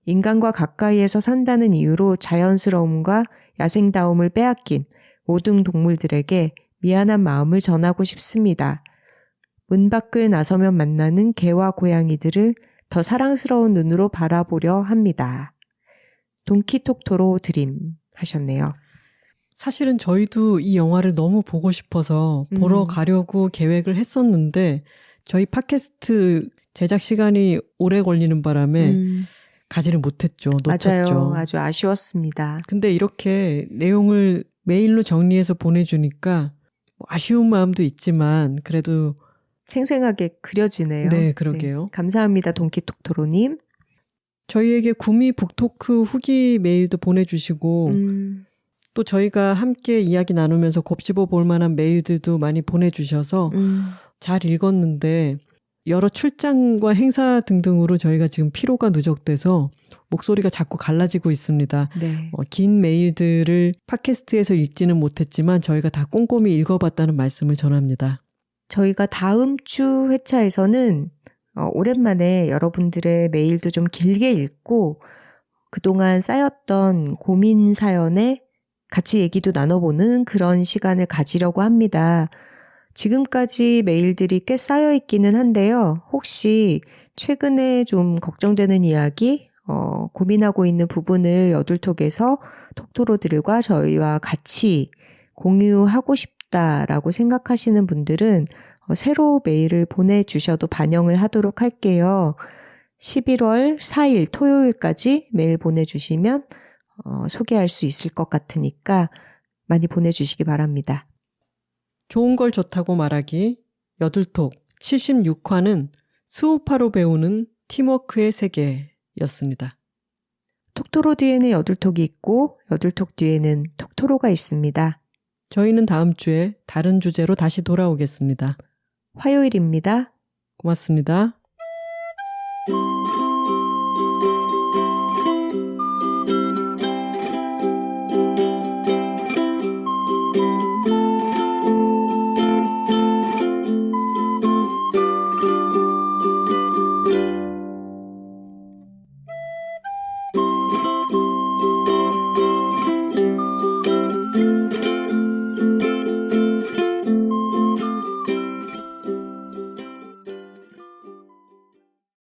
인간과 가까이에서 산다는 이유로 자연스러움과 야생다움을 빼앗긴 모든 동물들에게 미안한 마음을 전하고 싶습니다. 문 밖을 나서면 만나는 개와 고양이들을 더 사랑스러운 눈으로 바라보려 합니다. 돈키톡토로 드림 하셨네요. 사실은 저희도 이 영화를 너무 보고 싶어서 보러 가려고 계획을 했었는데 저희 팟캐스트 제작 시간이 오래 걸리는 바람에 가지를 못했죠. 놓쳤죠. 맞아요. 아주 아쉬웠습니다. 근데 이렇게 내용을 메일로 정리해서 보내주니까 아쉬운 마음도 있지만 그래도 생생하게 그려지네요. 네, 그러게요. 네, 감사합니다. 돈키톡토로님. 저희에게 구미 북토크 후기 메일도 보내주시고 또 저희가 함께 이야기 나누면서 곱씹어 볼 만한 메일들도 많이 보내주셔서 잘 읽었는데 여러 출장과 행사 등등으로 저희가 지금 피로가 누적돼서 목소리가 자꾸 갈라지고 있습니다. 네. 긴 메일들을 팟캐스트에서 읽지는 못했지만 저희가 다 꼼꼼히 읽어봤다는 말씀을 전합니다. 저희가 다음 주 회차에서는 오랜만에 여러분들의 메일도 좀 길게 읽고 그동안 쌓였던 고민 사연에 같이 얘기도 나눠보는 그런 시간을 가지려고 합니다. 지금까지 메일들이 꽤 쌓여 있기는 한데요. 혹시 최근에 좀 걱정되는 이야기, 고민하고 있는 부분을 여둘톡에서 톡토로들과 저희와 같이 공유하고 싶다라고 생각하시는 분들은 새로 메일을 보내주셔도 반영을 하도록 할게요. 11월 4일 토요일까지 메일 보내주시면 소개할 수 있을 것 같으니까 많이 보내주시기 바랍니다. 좋은 걸 좋다고 말하기 여둘톡 76화는 수우파로 배우는 팀워크의 세계였습니다. 톡토로 뒤에는 여둘톡이 있고 여둘톡 뒤에는 톡토로가 있습니다. 저희는 다음 주에 다른 주제로 다시 돌아오겠습니다. 화요일입니다. 고맙습니다.